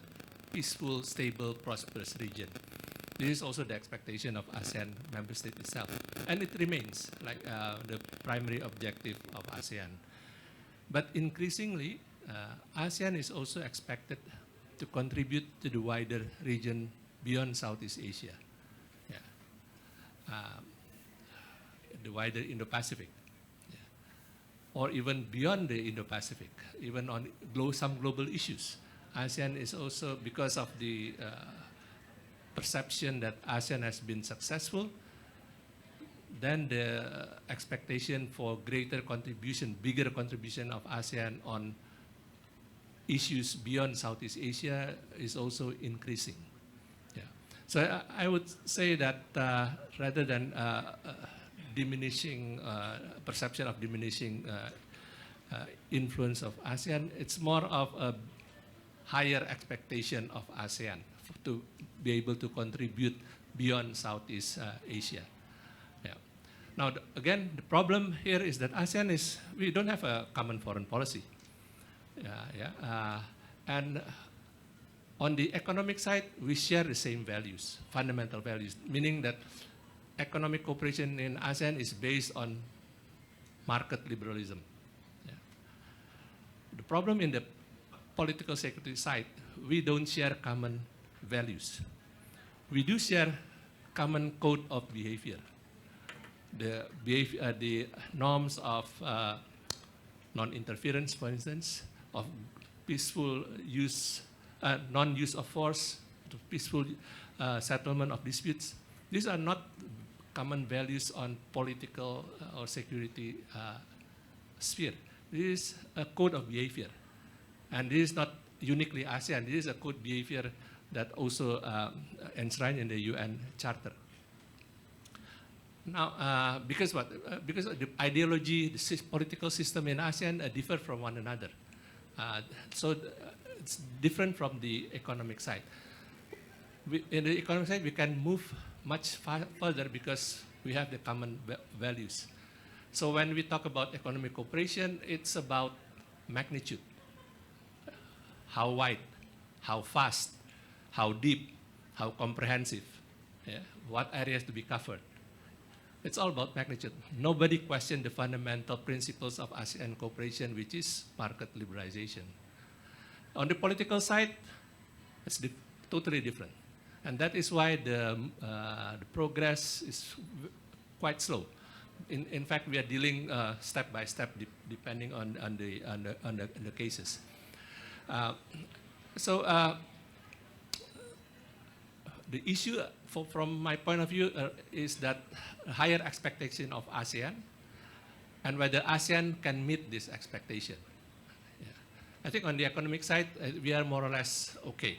peaceful, stable, prosperous region. This is also the expectation of ASEAN member state itself. And it remains like the primary objective of ASEAN. But increasingly, ASEAN is also expected to contribute to the wider region beyond Southeast Asia. The wider Indo-Pacific. Or even beyond the Indo-Pacific, even on some global issues. ASEAN is also, because of the perception that ASEAN has been successful, then the expectation for greater contribution, bigger contribution of ASEAN on issues beyond Southeast Asia is also increasing. So I would say that rather than diminishing perception of diminishing influence of ASEAN, it's more of a higher expectation of ASEAN to be able to contribute beyond Southeast Asia. Now, again, the problem here is that ASEAN we don't have a common foreign policy. And on the economic side, we share the same values, fundamental values, meaning that economic cooperation in ASEAN is based on market liberalism. The problem in the political security side, we don't share common values. We do share common code of behavior. The norms of non-interference, for instance, of peaceful use, non-use of force, peaceful settlement of disputes. These are not common values on political or security sphere. This is a code of behavior. And this is not uniquely ASEAN. This is a code behavior that also enshrined in the UN Charter. Now, because the ideology, the political system in ASEAN differ from one another. So it's different from the economic side. In the economic side, we can move much further because we have the common values. So when we talk about economic cooperation, it's about magnitude. How wide, how fast, how deep, how comprehensive, what areas to be covered. It's all about magnitude. Nobody questioned the fundamental principles of ASEAN cooperation, which is market liberalization. On the political side, it's totally different. And that is why the progress is quite slow. In fact, we are dealing step by step, depending on the cases. The issue, from my point of view, is that higher expectation of ASEAN and whether ASEAN can meet this expectation. I think on the economic side, we are more or less okay.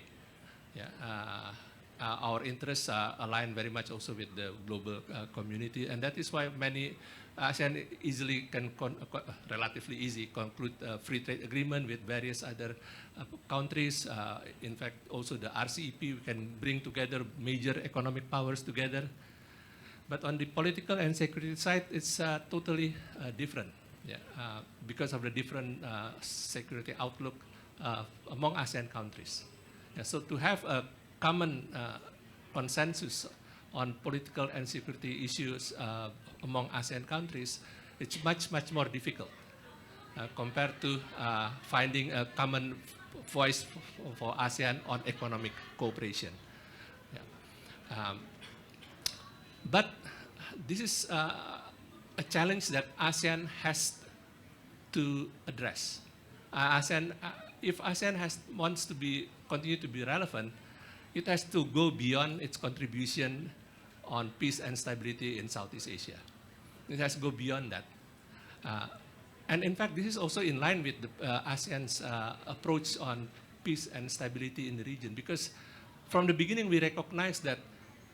Our interests are aligned very much also with the global community, and that is why many ASEAN easily can relatively easy conclude a free trade agreement with various other countries. In fact, also the RCEP, we can bring together major economic powers together. But on the political and security side, it's totally different. Because of the different security outlook among ASEAN countries. So to have a common consensus on political and security issues among ASEAN countries, it's much more difficult compared to finding a common voice for ASEAN on economic cooperation. But this is a challenge that ASEAN has to address. If ASEAN wants to continue to be relevant, it has to go beyond its contribution on peace and stability in Southeast Asia. It has to go beyond that. And in fact, this is also in line with the ASEAN's approach on peace and stability in the region, because from the beginning we recognize that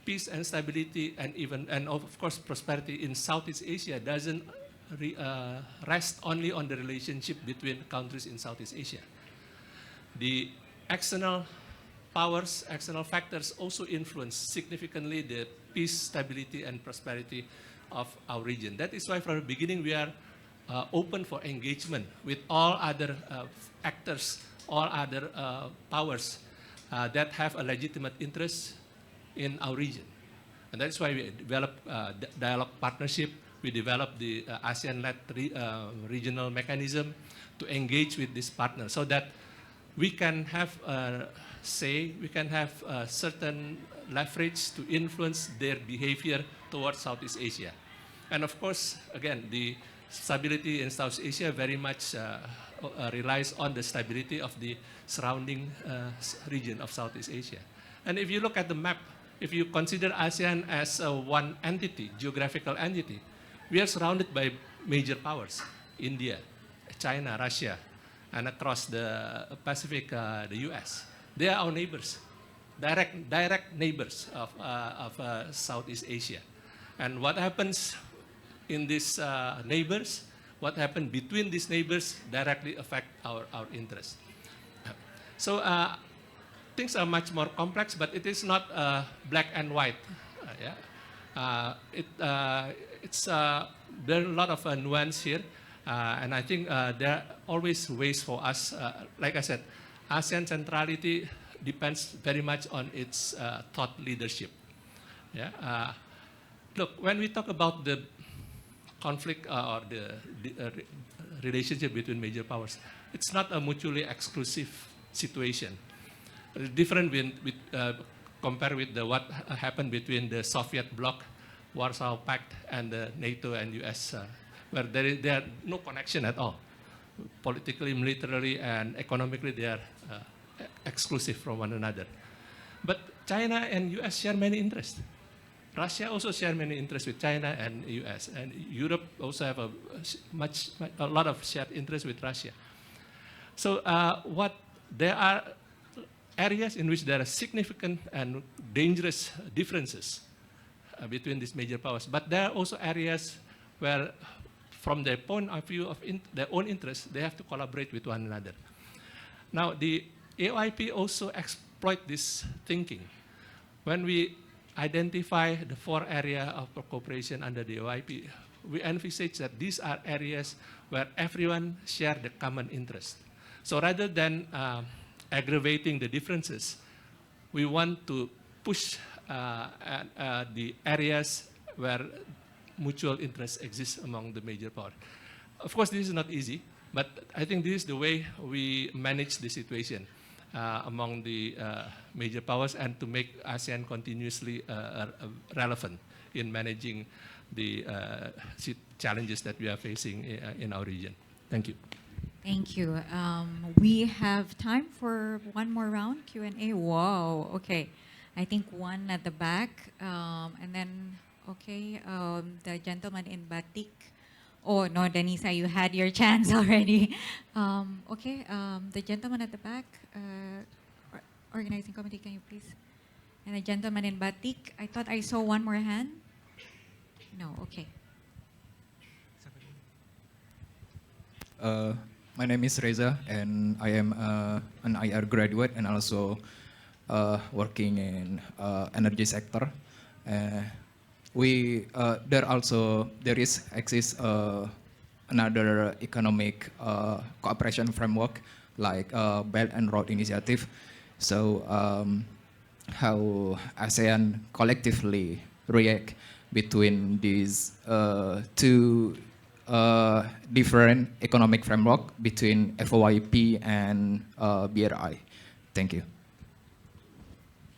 peace and stability and of course prosperity in Southeast Asia doesn't rest only on the relationship between countries in Southeast Asia. The external powers, external factors also influence significantly the peace, stability, and prosperity of our region. That is why from the beginning we are open for engagement with all other actors, all other powers that have a legitimate interest in our region. And that's why we develop dialogue partnership. We develop the ASEAN-led regional mechanism to engage with this partner so that we can have say, we can have certain leverage to influence their behavior towards Southeast Asia. And of course, again, the stability in Southeast Asia very much relies on the stability of the surrounding region of Southeast Asia. And if you look at the map, if you consider ASEAN as one entity, geographical entity, we are surrounded by major powers, India, China, Russia, and across the Pacific, the US. They are our neighbors, direct neighbors of Southeast Asia. And what happens in these neighbors, what happens between these neighbors directly affect our interests. So things are much more complex, but it is not black and white. There are a lot of nuance here, and I think there are always ways for us. Like I said, ASEAN centrality depends very much on its thought leadership. Yeah. Look, when we talk about the conflict or the relationship between major powers, it's not a mutually exclusive situation. Different compared with what happened between the Soviet bloc, Warsaw Pact, and the NATO and US, where there are no connection at all. Politically, militarily, and economically, they are exclusive from one another. But China and US share many interests. Russia also share many interests with China and US, and Europe also have a lot of shared interests with Russia. So there are areas in which there are significant and dangerous differences between these major powers, but there are also areas where, from their point of view of their own interests, they have to collaborate with one another. Now, the AOIP also exploit this thinking. When we identify the 4 areas of cooperation under the AOIP, we envisage that these are areas where everyone shares the common interest. So rather than aggravating the differences, we want to push the areas where mutual interests exist among the major powers. Of course, this is not easy, but I think this is the way we manage the situation among the major powers and to make ASEAN continuously relevant in managing the challenges that we are facing in our region. Thank you. Thank you. We have time for one more round, Q&A. Wow, okay. I think one at the back, and then, okay, the gentleman in batik. Oh, no, Denisa, you had your chance already. Okay, the gentleman at the back, organizing committee, can you please? And the gentleman in batik, I thought I saw one more hand. No, okay. My name is Reza, and I am an IR graduate and also working in energy sector. There exists another economic cooperation framework like Belt and Road Initiative. So how ASEAN collectively react between these 2 different economic framework between FOIP and BRI. Thank you.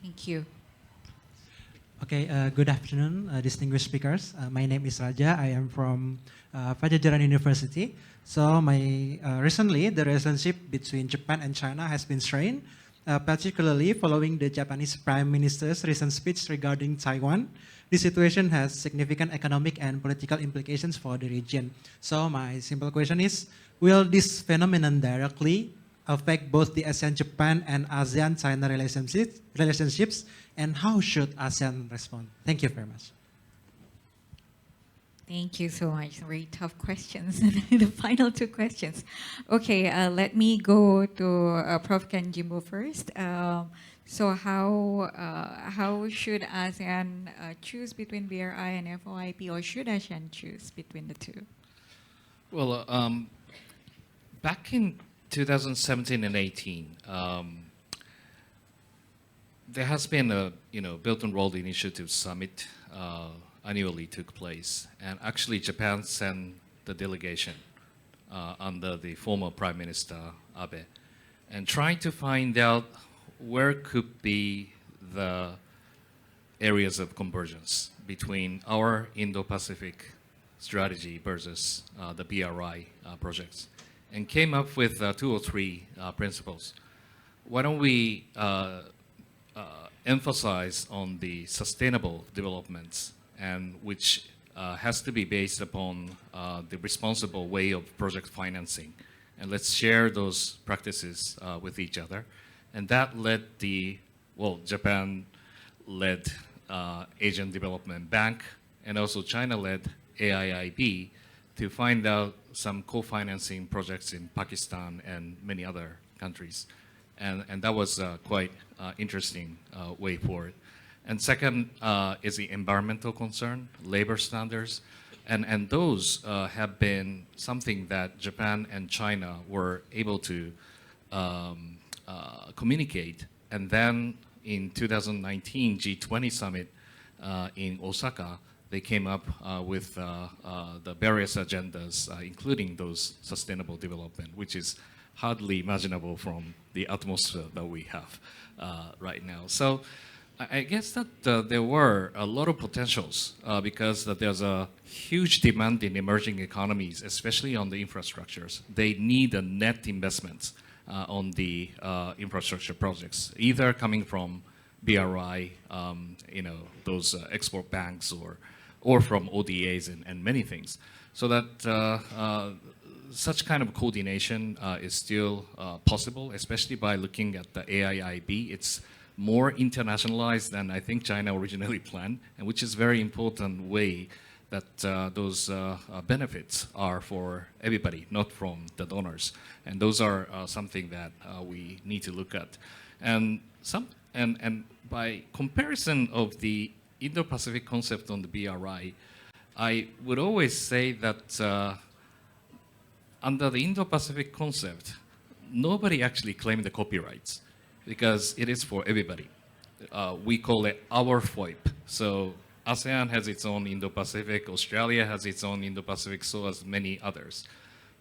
Thank you. Okay, good afternoon, distinguished speakers. My name is Raja. I am from Pajajaran University. So recently, the relationship between Japan and China has been strained, particularly following the Japanese Prime Minister's recent speech regarding Taiwan. This situation has significant economic and political implications for the region. So my simple question is, will this phenomenon directly affect both the ASEAN-Japan and ASEAN-China relationships, and how should ASEAN respond? Thank you very much. Thank you so much. Very tough questions. The final two questions. Okay, let me go to Prof. Kanjimbo first. So how should ASEAN choose between BRI and FOIP, or should ASEAN choose between the two? Well, back in 2017 and 18, there has been a Belt and Road Initiative Summit annually took place, and actually Japan sent the delegation under the former Prime Minister Abe, and trying to find out where could be the areas of convergence between our Indo-Pacific strategy versus the BRI projects, and came up with 2 or 3 principles. Why don't we emphasize on the sustainable developments, and which has to be based upon the responsible way of project financing. And let's share those practices with each other. And that led Japan led Asian Development Bank, and also China led AIIB to find out some co-financing projects in Pakistan and many other countries. And that was quite interesting way forward. And second is the environmental concern, labor standards. And those have been something that Japan and China were able to communicate. And then in 2019 G20 summit in Osaka, they came up with the various agendas, including those sustainable development, which is hardly imaginable from the atmosphere that we have right now. So I guess that there were a lot of potentials because that there's a huge demand in emerging economies, especially on the infrastructures. They need a net investments on the infrastructure projects, either coming from BRI, those export banks, or from ODAs and many things. So that such kind of coordination is still possible, especially by looking at the AIIB. It's more internationalized than I think China originally planned, and which is very important way that those benefits are for everybody, not from the donors. And those are something that we need to look at. And by comparison of the Indo-Pacific concept on the BRI, I would always say that under the Indo-Pacific concept, nobody actually claimed the copyrights because it is for everybody. We call it our FOIP. So ASEAN has its own Indo-Pacific, Australia has its own Indo-Pacific, so as many others.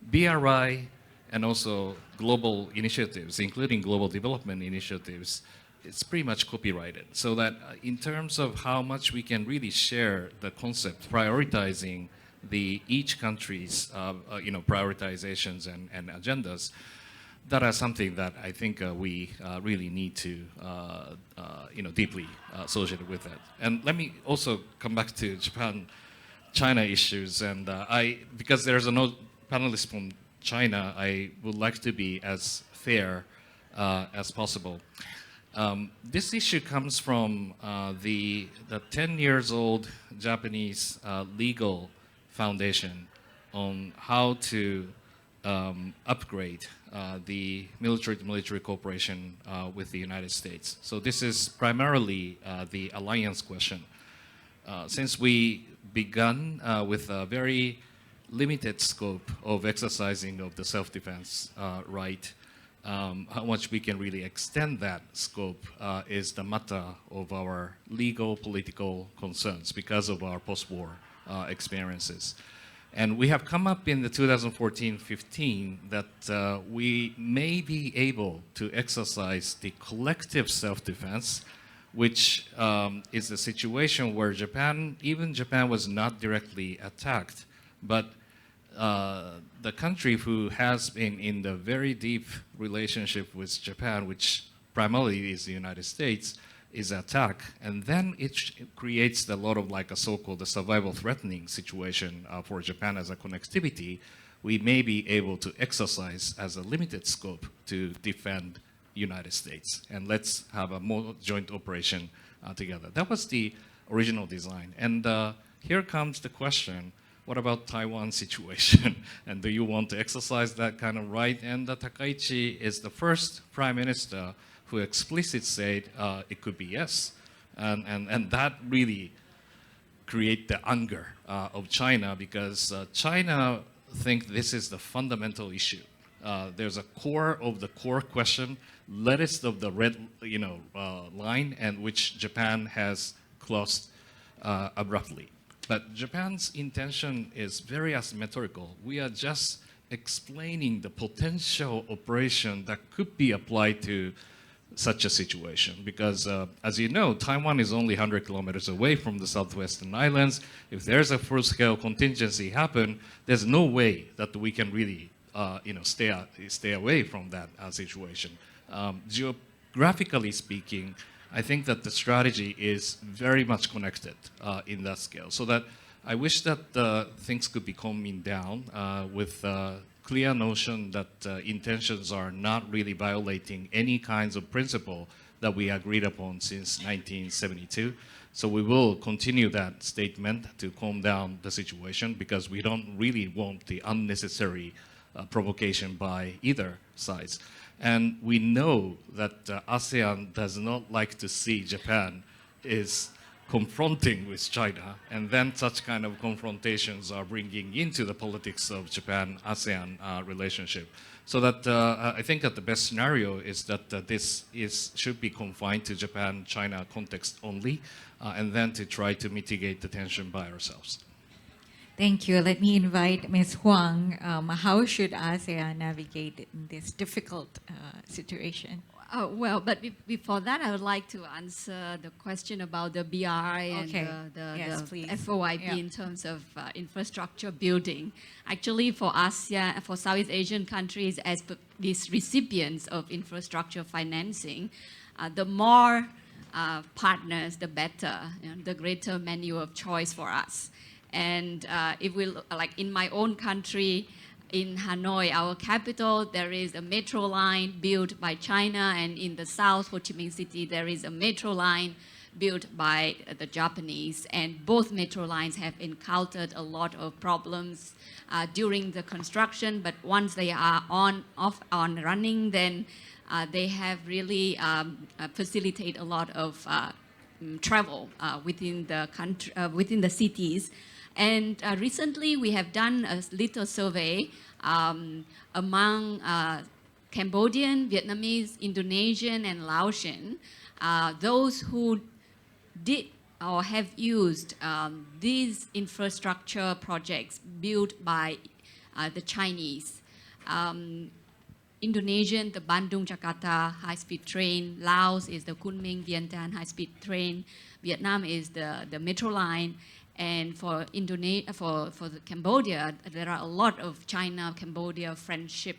BRI and also global initiatives, including global development initiatives, it's pretty much copyrighted. So that in terms of how much we can really share the concept, prioritizing each country's prioritizations and agendas, that are something that I think we really need to deeply associate with it. And let me also come back to Japan-China issues. And because there's no panelist from China, I would like to be as fair as possible. This issue comes from the 10 years old Japanese legal foundation on how to upgrade the military-to-military cooperation with the United States. So this is primarily the alliance question. Since we begun with a very limited scope of exercising of the self-defense right, how much we can really extend that scope is the matter of our legal political concerns because of our post-war experiences. And we have come up in the 2014-15 that we may be able to exercise the collective self-defense, which is a situation where even Japan was not directly attacked, but the country who has been in the very deep relationship with Japan, which primarily is the United States, is attacked, and then it creates a lot of like a so-called survival threatening situation for Japan as a connectivity. We may be able to exercise as a limited scope to defend United States, and let's have a more joint operation together. That was the original design. And here comes the question, what about Taiwan situation? And do you want to exercise that kind of right? And Takaichi is the first prime minister who explicitly said it could be yes. And that really create the anger of China, because China think this is the fundamental issue. There's a core of the core question, latest of the red line, and which Japan has crossed abruptly. But Japan's intention is very asymmetrical. We are just explaining the potential operation that could be applied to such a situation, because as you know, Taiwan is only 100 kilometers away from the southwestern islands. If there's a full-scale contingency happen, there's no way that we can really stay away from that situation. Geographically speaking, I think that the strategy is very much connected in that scale. So that I wish that things could be calming down with clear notion that intentions are not really violating any kinds of principle that we agreed upon since 1972. So we will continue that statement to calm down the situation, because we don't really want the unnecessary provocation by either sides. And we know that ASEAN does not like to see Japan is confronting with China, and then such kind of confrontations are bringing into the politics of Japan-ASEAN relationship. So that I think that the best scenario is that this should be confined to Japan-China context only, and then to try to mitigate the tension by ourselves. Thank you. Let me invite Ms. Huang. How should ASEAN navigate in this difficult situation? Well, but before that, I would like to answer the question about the BRI and Yes, the please. FOIP Yeah. in terms of infrastructure building. Actually, for ASEAN, for Southeast Asian countries, as these recipients of infrastructure financing, the more partners, the better, the greater menu of choice for us. And if we look, like in my own country, in Hanoi, our capital, there is a metro line built by China, and in the south, Ho Chi Minh City, there is a metro line built by the Japanese, and both metro lines have encountered a lot of problems during the construction, but once they are on running, then they have really facilitate a lot of travel within the country, within the cities. And recently, we have done a little survey among Cambodian, Vietnamese, Indonesian, and Laotian, those who did or have used these infrastructure projects built by the Chinese. Indonesian, the Bandung-Jakarta high-speed train. Laos is the Kunming-Vientiane high-speed train. Vietnam is the metro line. And for the Cambodia, there are a lot of China-Cambodia friendship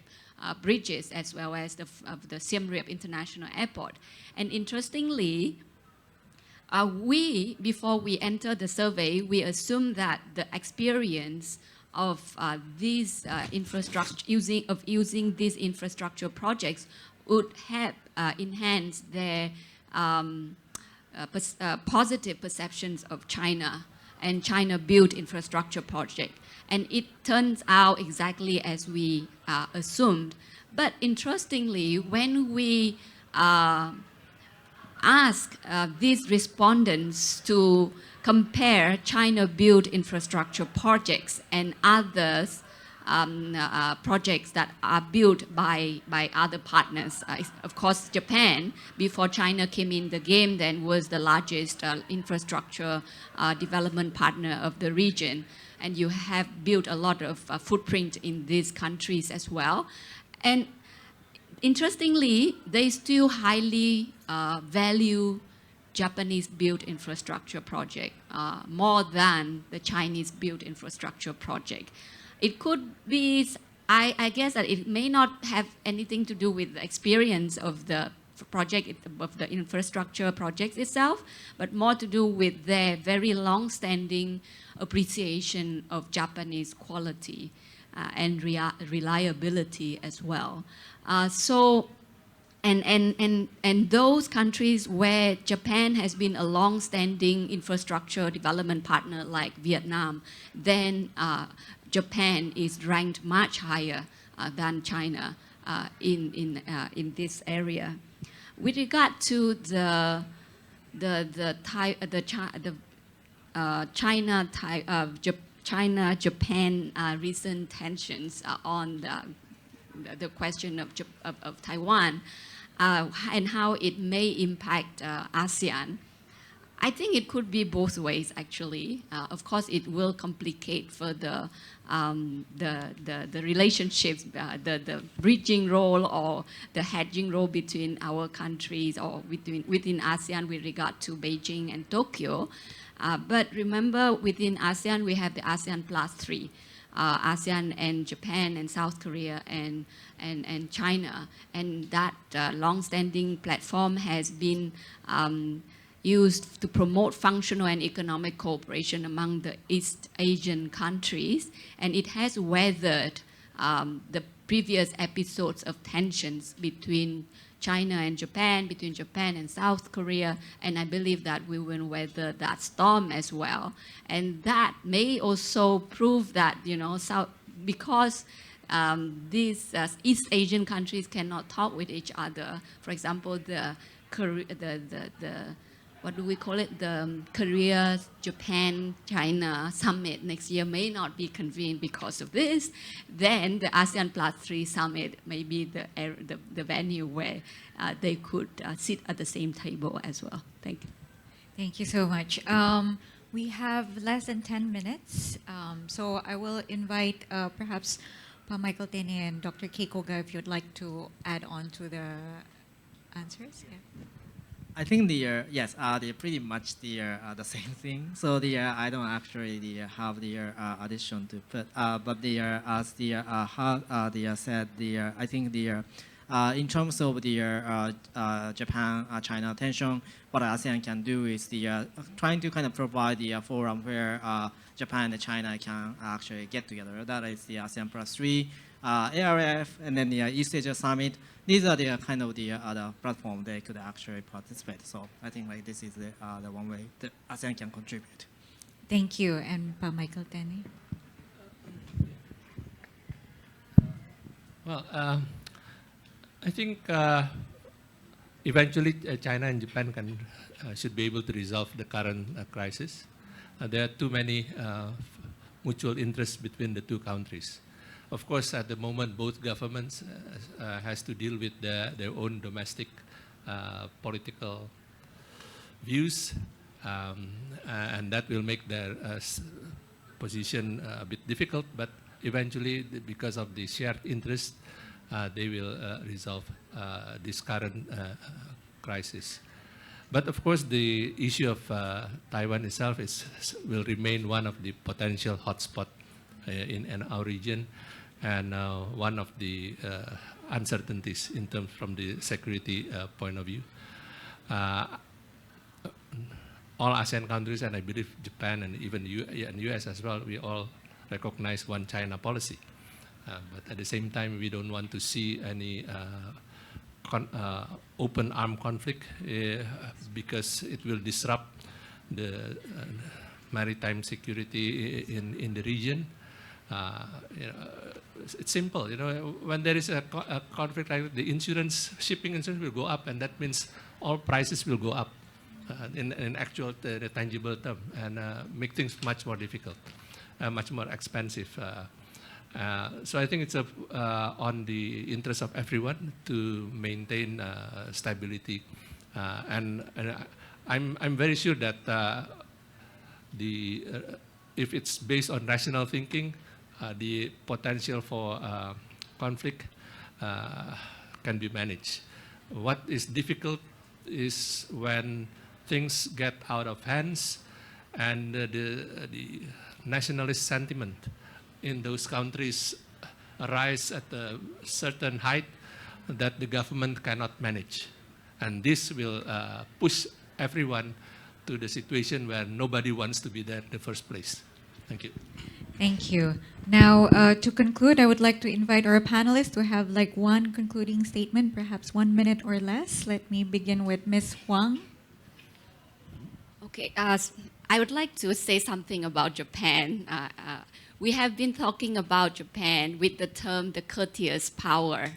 bridges, as well as the Siem Reap International Airport. And interestingly, before we enter the survey, we assume that the experience of these infrastructure using these infrastructure projects would have enhanced their positive perceptions of China and China-built infrastructure project. And it turns out exactly as we assumed. But interestingly, when we ask these respondents to compare China-built infrastructure projects and others projects that are built by other partners. Of course, Japan, before China came in the game, then was the largest infrastructure development partner of the region. And you have built a lot of footprint in these countries as well. And interestingly, they still highly value Japanese-built infrastructure project more than the Chinese-built infrastructure project. It could be, I guess that it may not have anything to do with the experience of the project, of the infrastructure project itself, but more to do with their very long-standing appreciation of Japanese quality and reliability as well. So and those countries where Japan has been a long-standing infrastructure development partner like Vietnam, then Japan is ranked much higher than China in this area. With regard to China-Japan recent tensions on the question of Taiwan and how it may impact ASEAN, I think it could be both ways, actually. Of course, it will complicate further the relationships, the bridging role or the hedging role between our countries or within ASEAN with regard to Beijing and Tokyo. But remember, within ASEAN, we have the ASEAN Plus 3. ASEAN and Japan and South Korea and China. And that long-standing platform has been used to promote functional and economic cooperation among the East Asian countries. And it has weathered the previous episodes of tensions between China and Japan, between Japan and South Korea, and I believe that we will weather that storm as well. And that may also prove that, because these East Asian countries cannot talk with each other. For example, what do we call it? The Korea, Japan, China summit next year may not be convened because of this. Then the ASEAN Plus 3 summit may be the venue where they could sit at the same table as well. Thank you. Thank you so much. We have less than 10 minutes, so I will invite perhaps Pa Michael Tene and Dr. Keikoga if you'd like to add on to the answers. Yeah. I think yes, they're pretty much the same thing. So I don't actually have the addition to put, but as how said I think in terms of the Japan-China tension, what ASEAN can do is trying to kind of provide the forum where Japan and China can actually get together. That is the ASEAN Plus 3, ARF, and then the East Asia Summit. These are the kind of the platform they could actually participate. So I think this is the one way that ASEAN can contribute. Thank you, and Pa Michael Tene. Well, I think eventually China and Japan should be able to resolve the current crisis. There are too many mutual interests between the two countries. Of course, at the moment, both governments has to deal with their own domestic political views, and that will make their position a bit difficult. But eventually, because of the shared interest, they will resolve this current crisis. But of course, the issue of Taiwan itself will remain one of the potential hotspots in our region, and one of the uncertainties in terms from the security point of view. All ASEAN countries, and I believe Japan and even US as well, we all recognize one China policy. But at the same time, we don't want to see any open armed conflict because it will disrupt the maritime security in the region. It's simple, when there is a conflict like the shipping insurance will go up, and that means all prices will go up in actual tangible term, and make things much more difficult, much more expensive. So I think it's on the interest of everyone to maintain stability, and I'm very sure that if it's based on rational thinking, the potential for conflict can be managed. What is difficult is when things get out of hands and the nationalist sentiment in those countries rise at a certain height that the government cannot manage. And this will push everyone to the situation where nobody wants to be there in the first place. Thank you. Thank you. Now, to conclude, I would like to invite our panelists to have like one concluding statement, perhaps 1 minute or less. Let me begin with Ms. Huang. Okay, I would like to say something about Japan. We have been talking about Japan with the term the courteous power.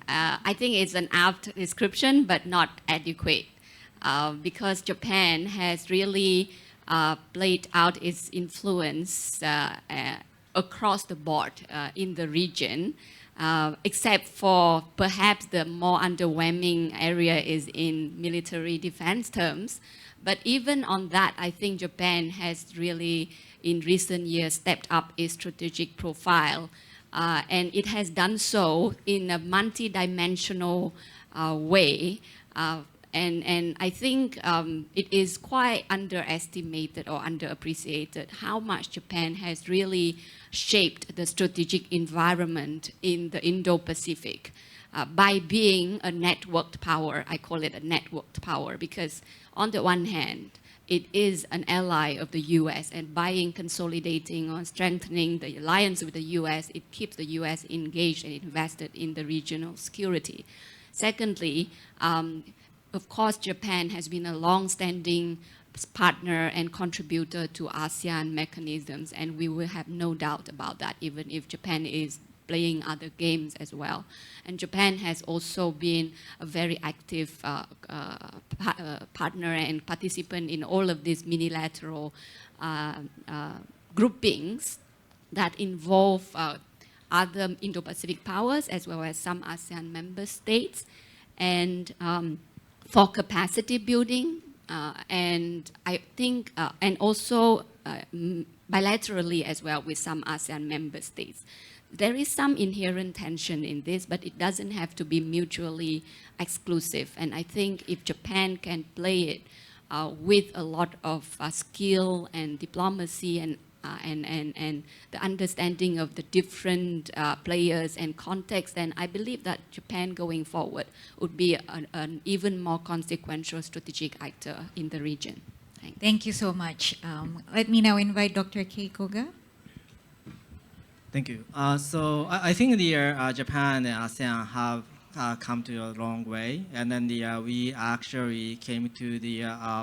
I think it's an apt description, but not adequate, because Japan has really played out its influence across the board in the region, except for perhaps the more underwhelming area is in military defense terms. But even on that, I think Japan has really, in recent years, stepped up its strategic profile. And it has done so in a multi-dimensional way. And I think it is quite underestimated or underappreciated how much Japan has really shaped the strategic environment in the Indo-Pacific by being a networked power. I call it a networked power because on the one hand, it is an ally of the US, and by consolidating or strengthening the alliance with the US, it keeps the US engaged and invested in the regional security. Secondly, of course, Japan has been a long-standing partner and contributor to ASEAN mechanisms, and we will have no doubt about that, even if Japan is playing other games as well. And Japan has also been a very active partner and participant in all of these unilateral groupings that involve other Indo-Pacific powers as well as some ASEAN member states. And for capacity building, and I think, and also bilaterally as well with some ASEAN member states. There is some inherent tension in this, but it doesn't have to be mutually exclusive. And I think if Japan can play it with a lot of skill and diplomacy and the understanding of the different players and context, then I believe that Japan going forward would be an even more consequential strategic actor in the region. Thanks. Thank you so much. Let me now invite Dr. Kei Koga. Thank you. So I think the Japan and ASEAN have come to a long way, and then we actually came to the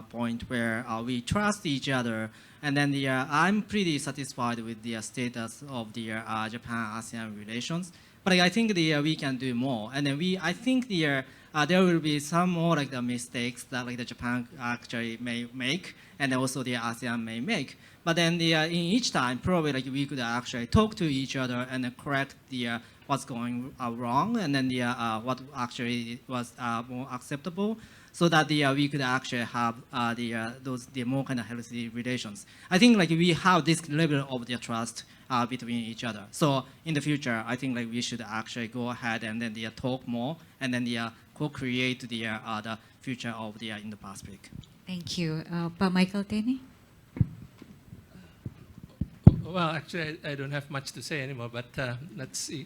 point where we trust each other, and then I'm pretty satisfied with the status of the Japan-ASEAN relations. But I think we can do more, and then I think there will be some more like the mistakes that like the Japan actually may make, and also the ASEAN may make. But then in each time, probably like we could actually talk to each other and correct what's going wrong, and then what actually was more acceptable, so that we could actually have the more kind of healthy relations. I think like we have this level of the trust between each other. So in the future, I think like we should actually go ahead and then talk more, and then co-create the future of the Indo-Pacific. Thank you. Pa Michael Tene? Well, actually, I don't have much to say anymore, but let's see.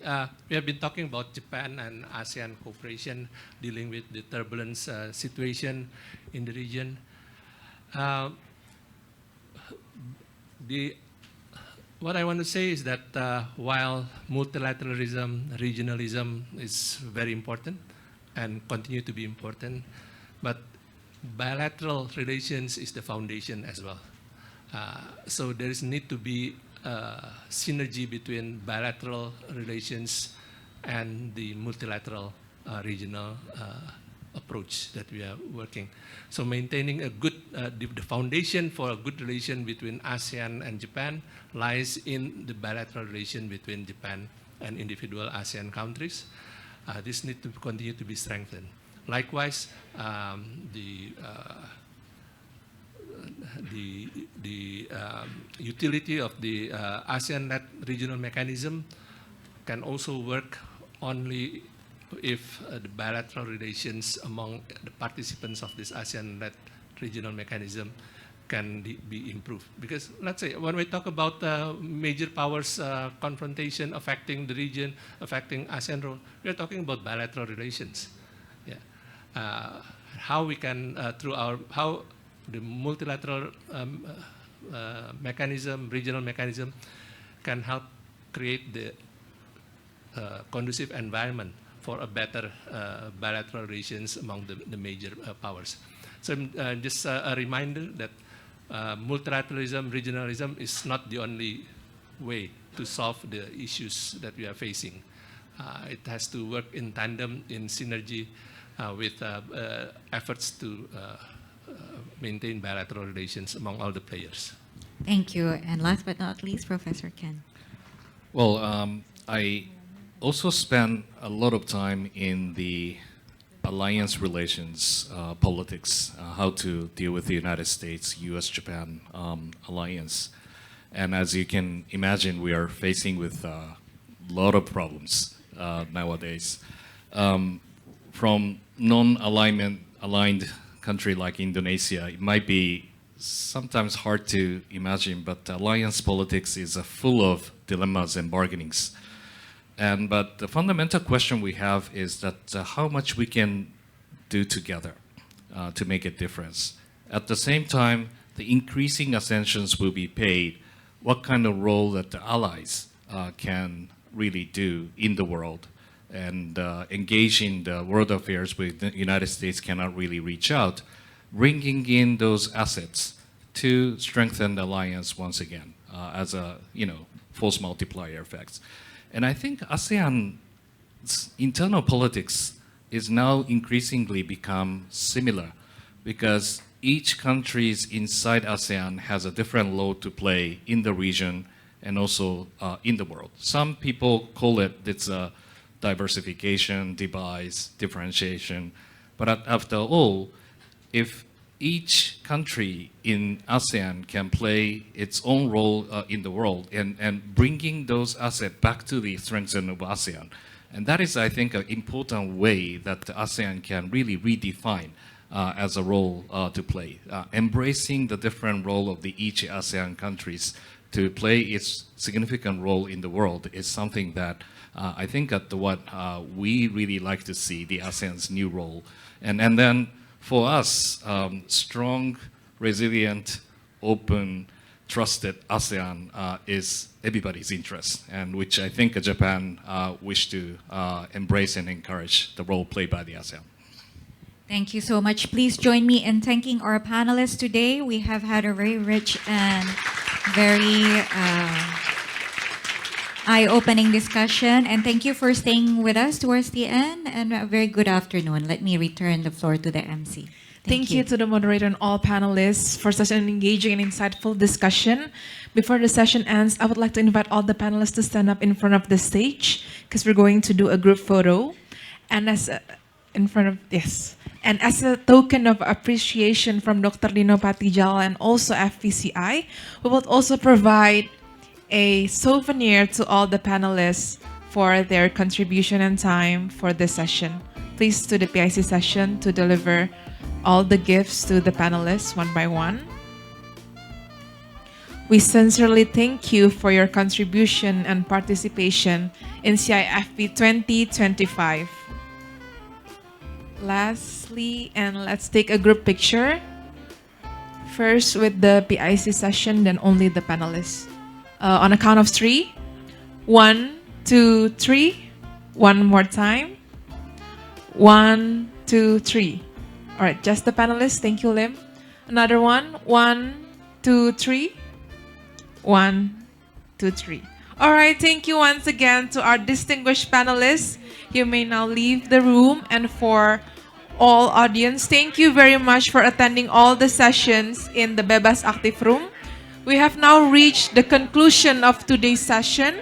We have been talking about Japan and ASEAN cooperation, dealing with the turbulence situation in the region. What I want to say is that while multilateralism, regionalism is very important and continue to be important, but bilateral relations is the foundation as well. So there is need to be synergy between bilateral relations and the multilateral regional approach that we are working. So maintaining a good, the foundation for a good relation between ASEAN and Japan lies in the bilateral relation between Japan and individual ASEAN countries. This needs to continue to be strengthened. Likewise, the utility of the ASEAN-led regional mechanism can also work only if the bilateral relations among the participants of this ASEAN-led regional mechanism can be improved. Because let's say when we talk about major powers confrontation affecting the region, affecting ASEAN role, we are talking about bilateral relations. Yeah. How we can, how the multilateral mechanism, regional mechanism, can help create the conducive environment for a better bilateral relations among the major powers. So just a reminder that multilateralism, regionalism is not the only way to solve the issues that we are facing. It has to work in tandem, in synergy with efforts to maintain bilateral relations among all the players. Thank you. And last but not least, Professor Ken. Well, I also spent a lot of time in the alliance relations politics, how to deal with the United States, US-Japan alliance. And as you can imagine, we are facing with a lot of problems nowadays. From non-aligned country like Indonesia, it might be sometimes hard to imagine, but alliance politics is full of dilemmas and bargainings. But the fundamental question we have is that how much we can do together to make a difference. At the same time, the increasing attentions will be paid what kind of role that the allies can really do in the world and engage in the world affairs where the United States cannot really reach out, bringing in those assets to strengthen the alliance once again as a force multiplier effects. And I think ASEAN's internal politics is now increasingly become similar because each countries inside ASEAN has a different role to play in the region and also in the world. Some people call it's a diversification, device, differentiation. But after all, if each country in ASEAN can play its own role in the world and bringing those assets back to the strength of ASEAN. And that is, I think, an important way that the ASEAN can really redefine as a role to play. Embracing the different role of the each ASEAN countries to play its significant role in the world is something that I think that what we really like to see, the ASEAN's new role. And then for us, strong, resilient, open, trusted ASEAN is everybody's interest, and which I think Japan wish to embrace and encourage the role played by the ASEAN. Thank you so much. Please join me in thanking our panelists today. We have had a very rich and very eye-opening discussion. And thank you for staying with us towards the end. And a very good afternoon. Let me return the floor to the MC. Thank you to the moderator and all panelists for such an engaging and insightful discussion. Before the session ends, I would like to invite all the panelists to stand up in front of the stage because we're going to do a group photo. And as And as a token of appreciation from Dr. Lino Patijal and also FPCI, we will also provide a souvenir to all the panelists for their contribution and time for this session. Please to the PIC session to deliver all the gifts to the panelists one by one. We sincerely thank you for your contribution and participation in CIFP 2025. Lastly, and let's take a group picture. First with the PIC session, then only the panelists. On a count of 3. 1, 2, 3. One more time. 1, 2, 3. All right, just the panelists. Thank you, Lim. Another one. 1, 2, 3. 1, 2, 3. All right, thank you once again to our distinguished panelists. You may now leave the room, and for all audience, thank you very much for attending all the sessions in the Bebas Active Room. We have now reached the conclusion of today's session.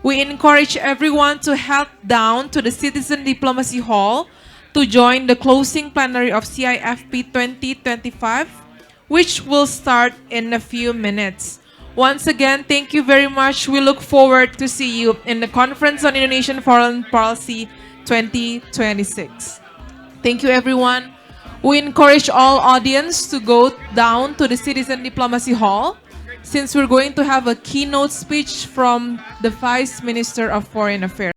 We encourage everyone to head down to the Citizen Diplomacy Hall to join the closing plenary of CIFP 2025, which will start in a few minutes. Once again, thank you very much. We look forward to see you in the Conference on Indonesian Foreign Policy 2026. Thank you, everyone. We encourage all audience to go down to the Citizen Diplomacy Hall since we're going to have a keynote speech from the Vice Minister of Foreign Affairs.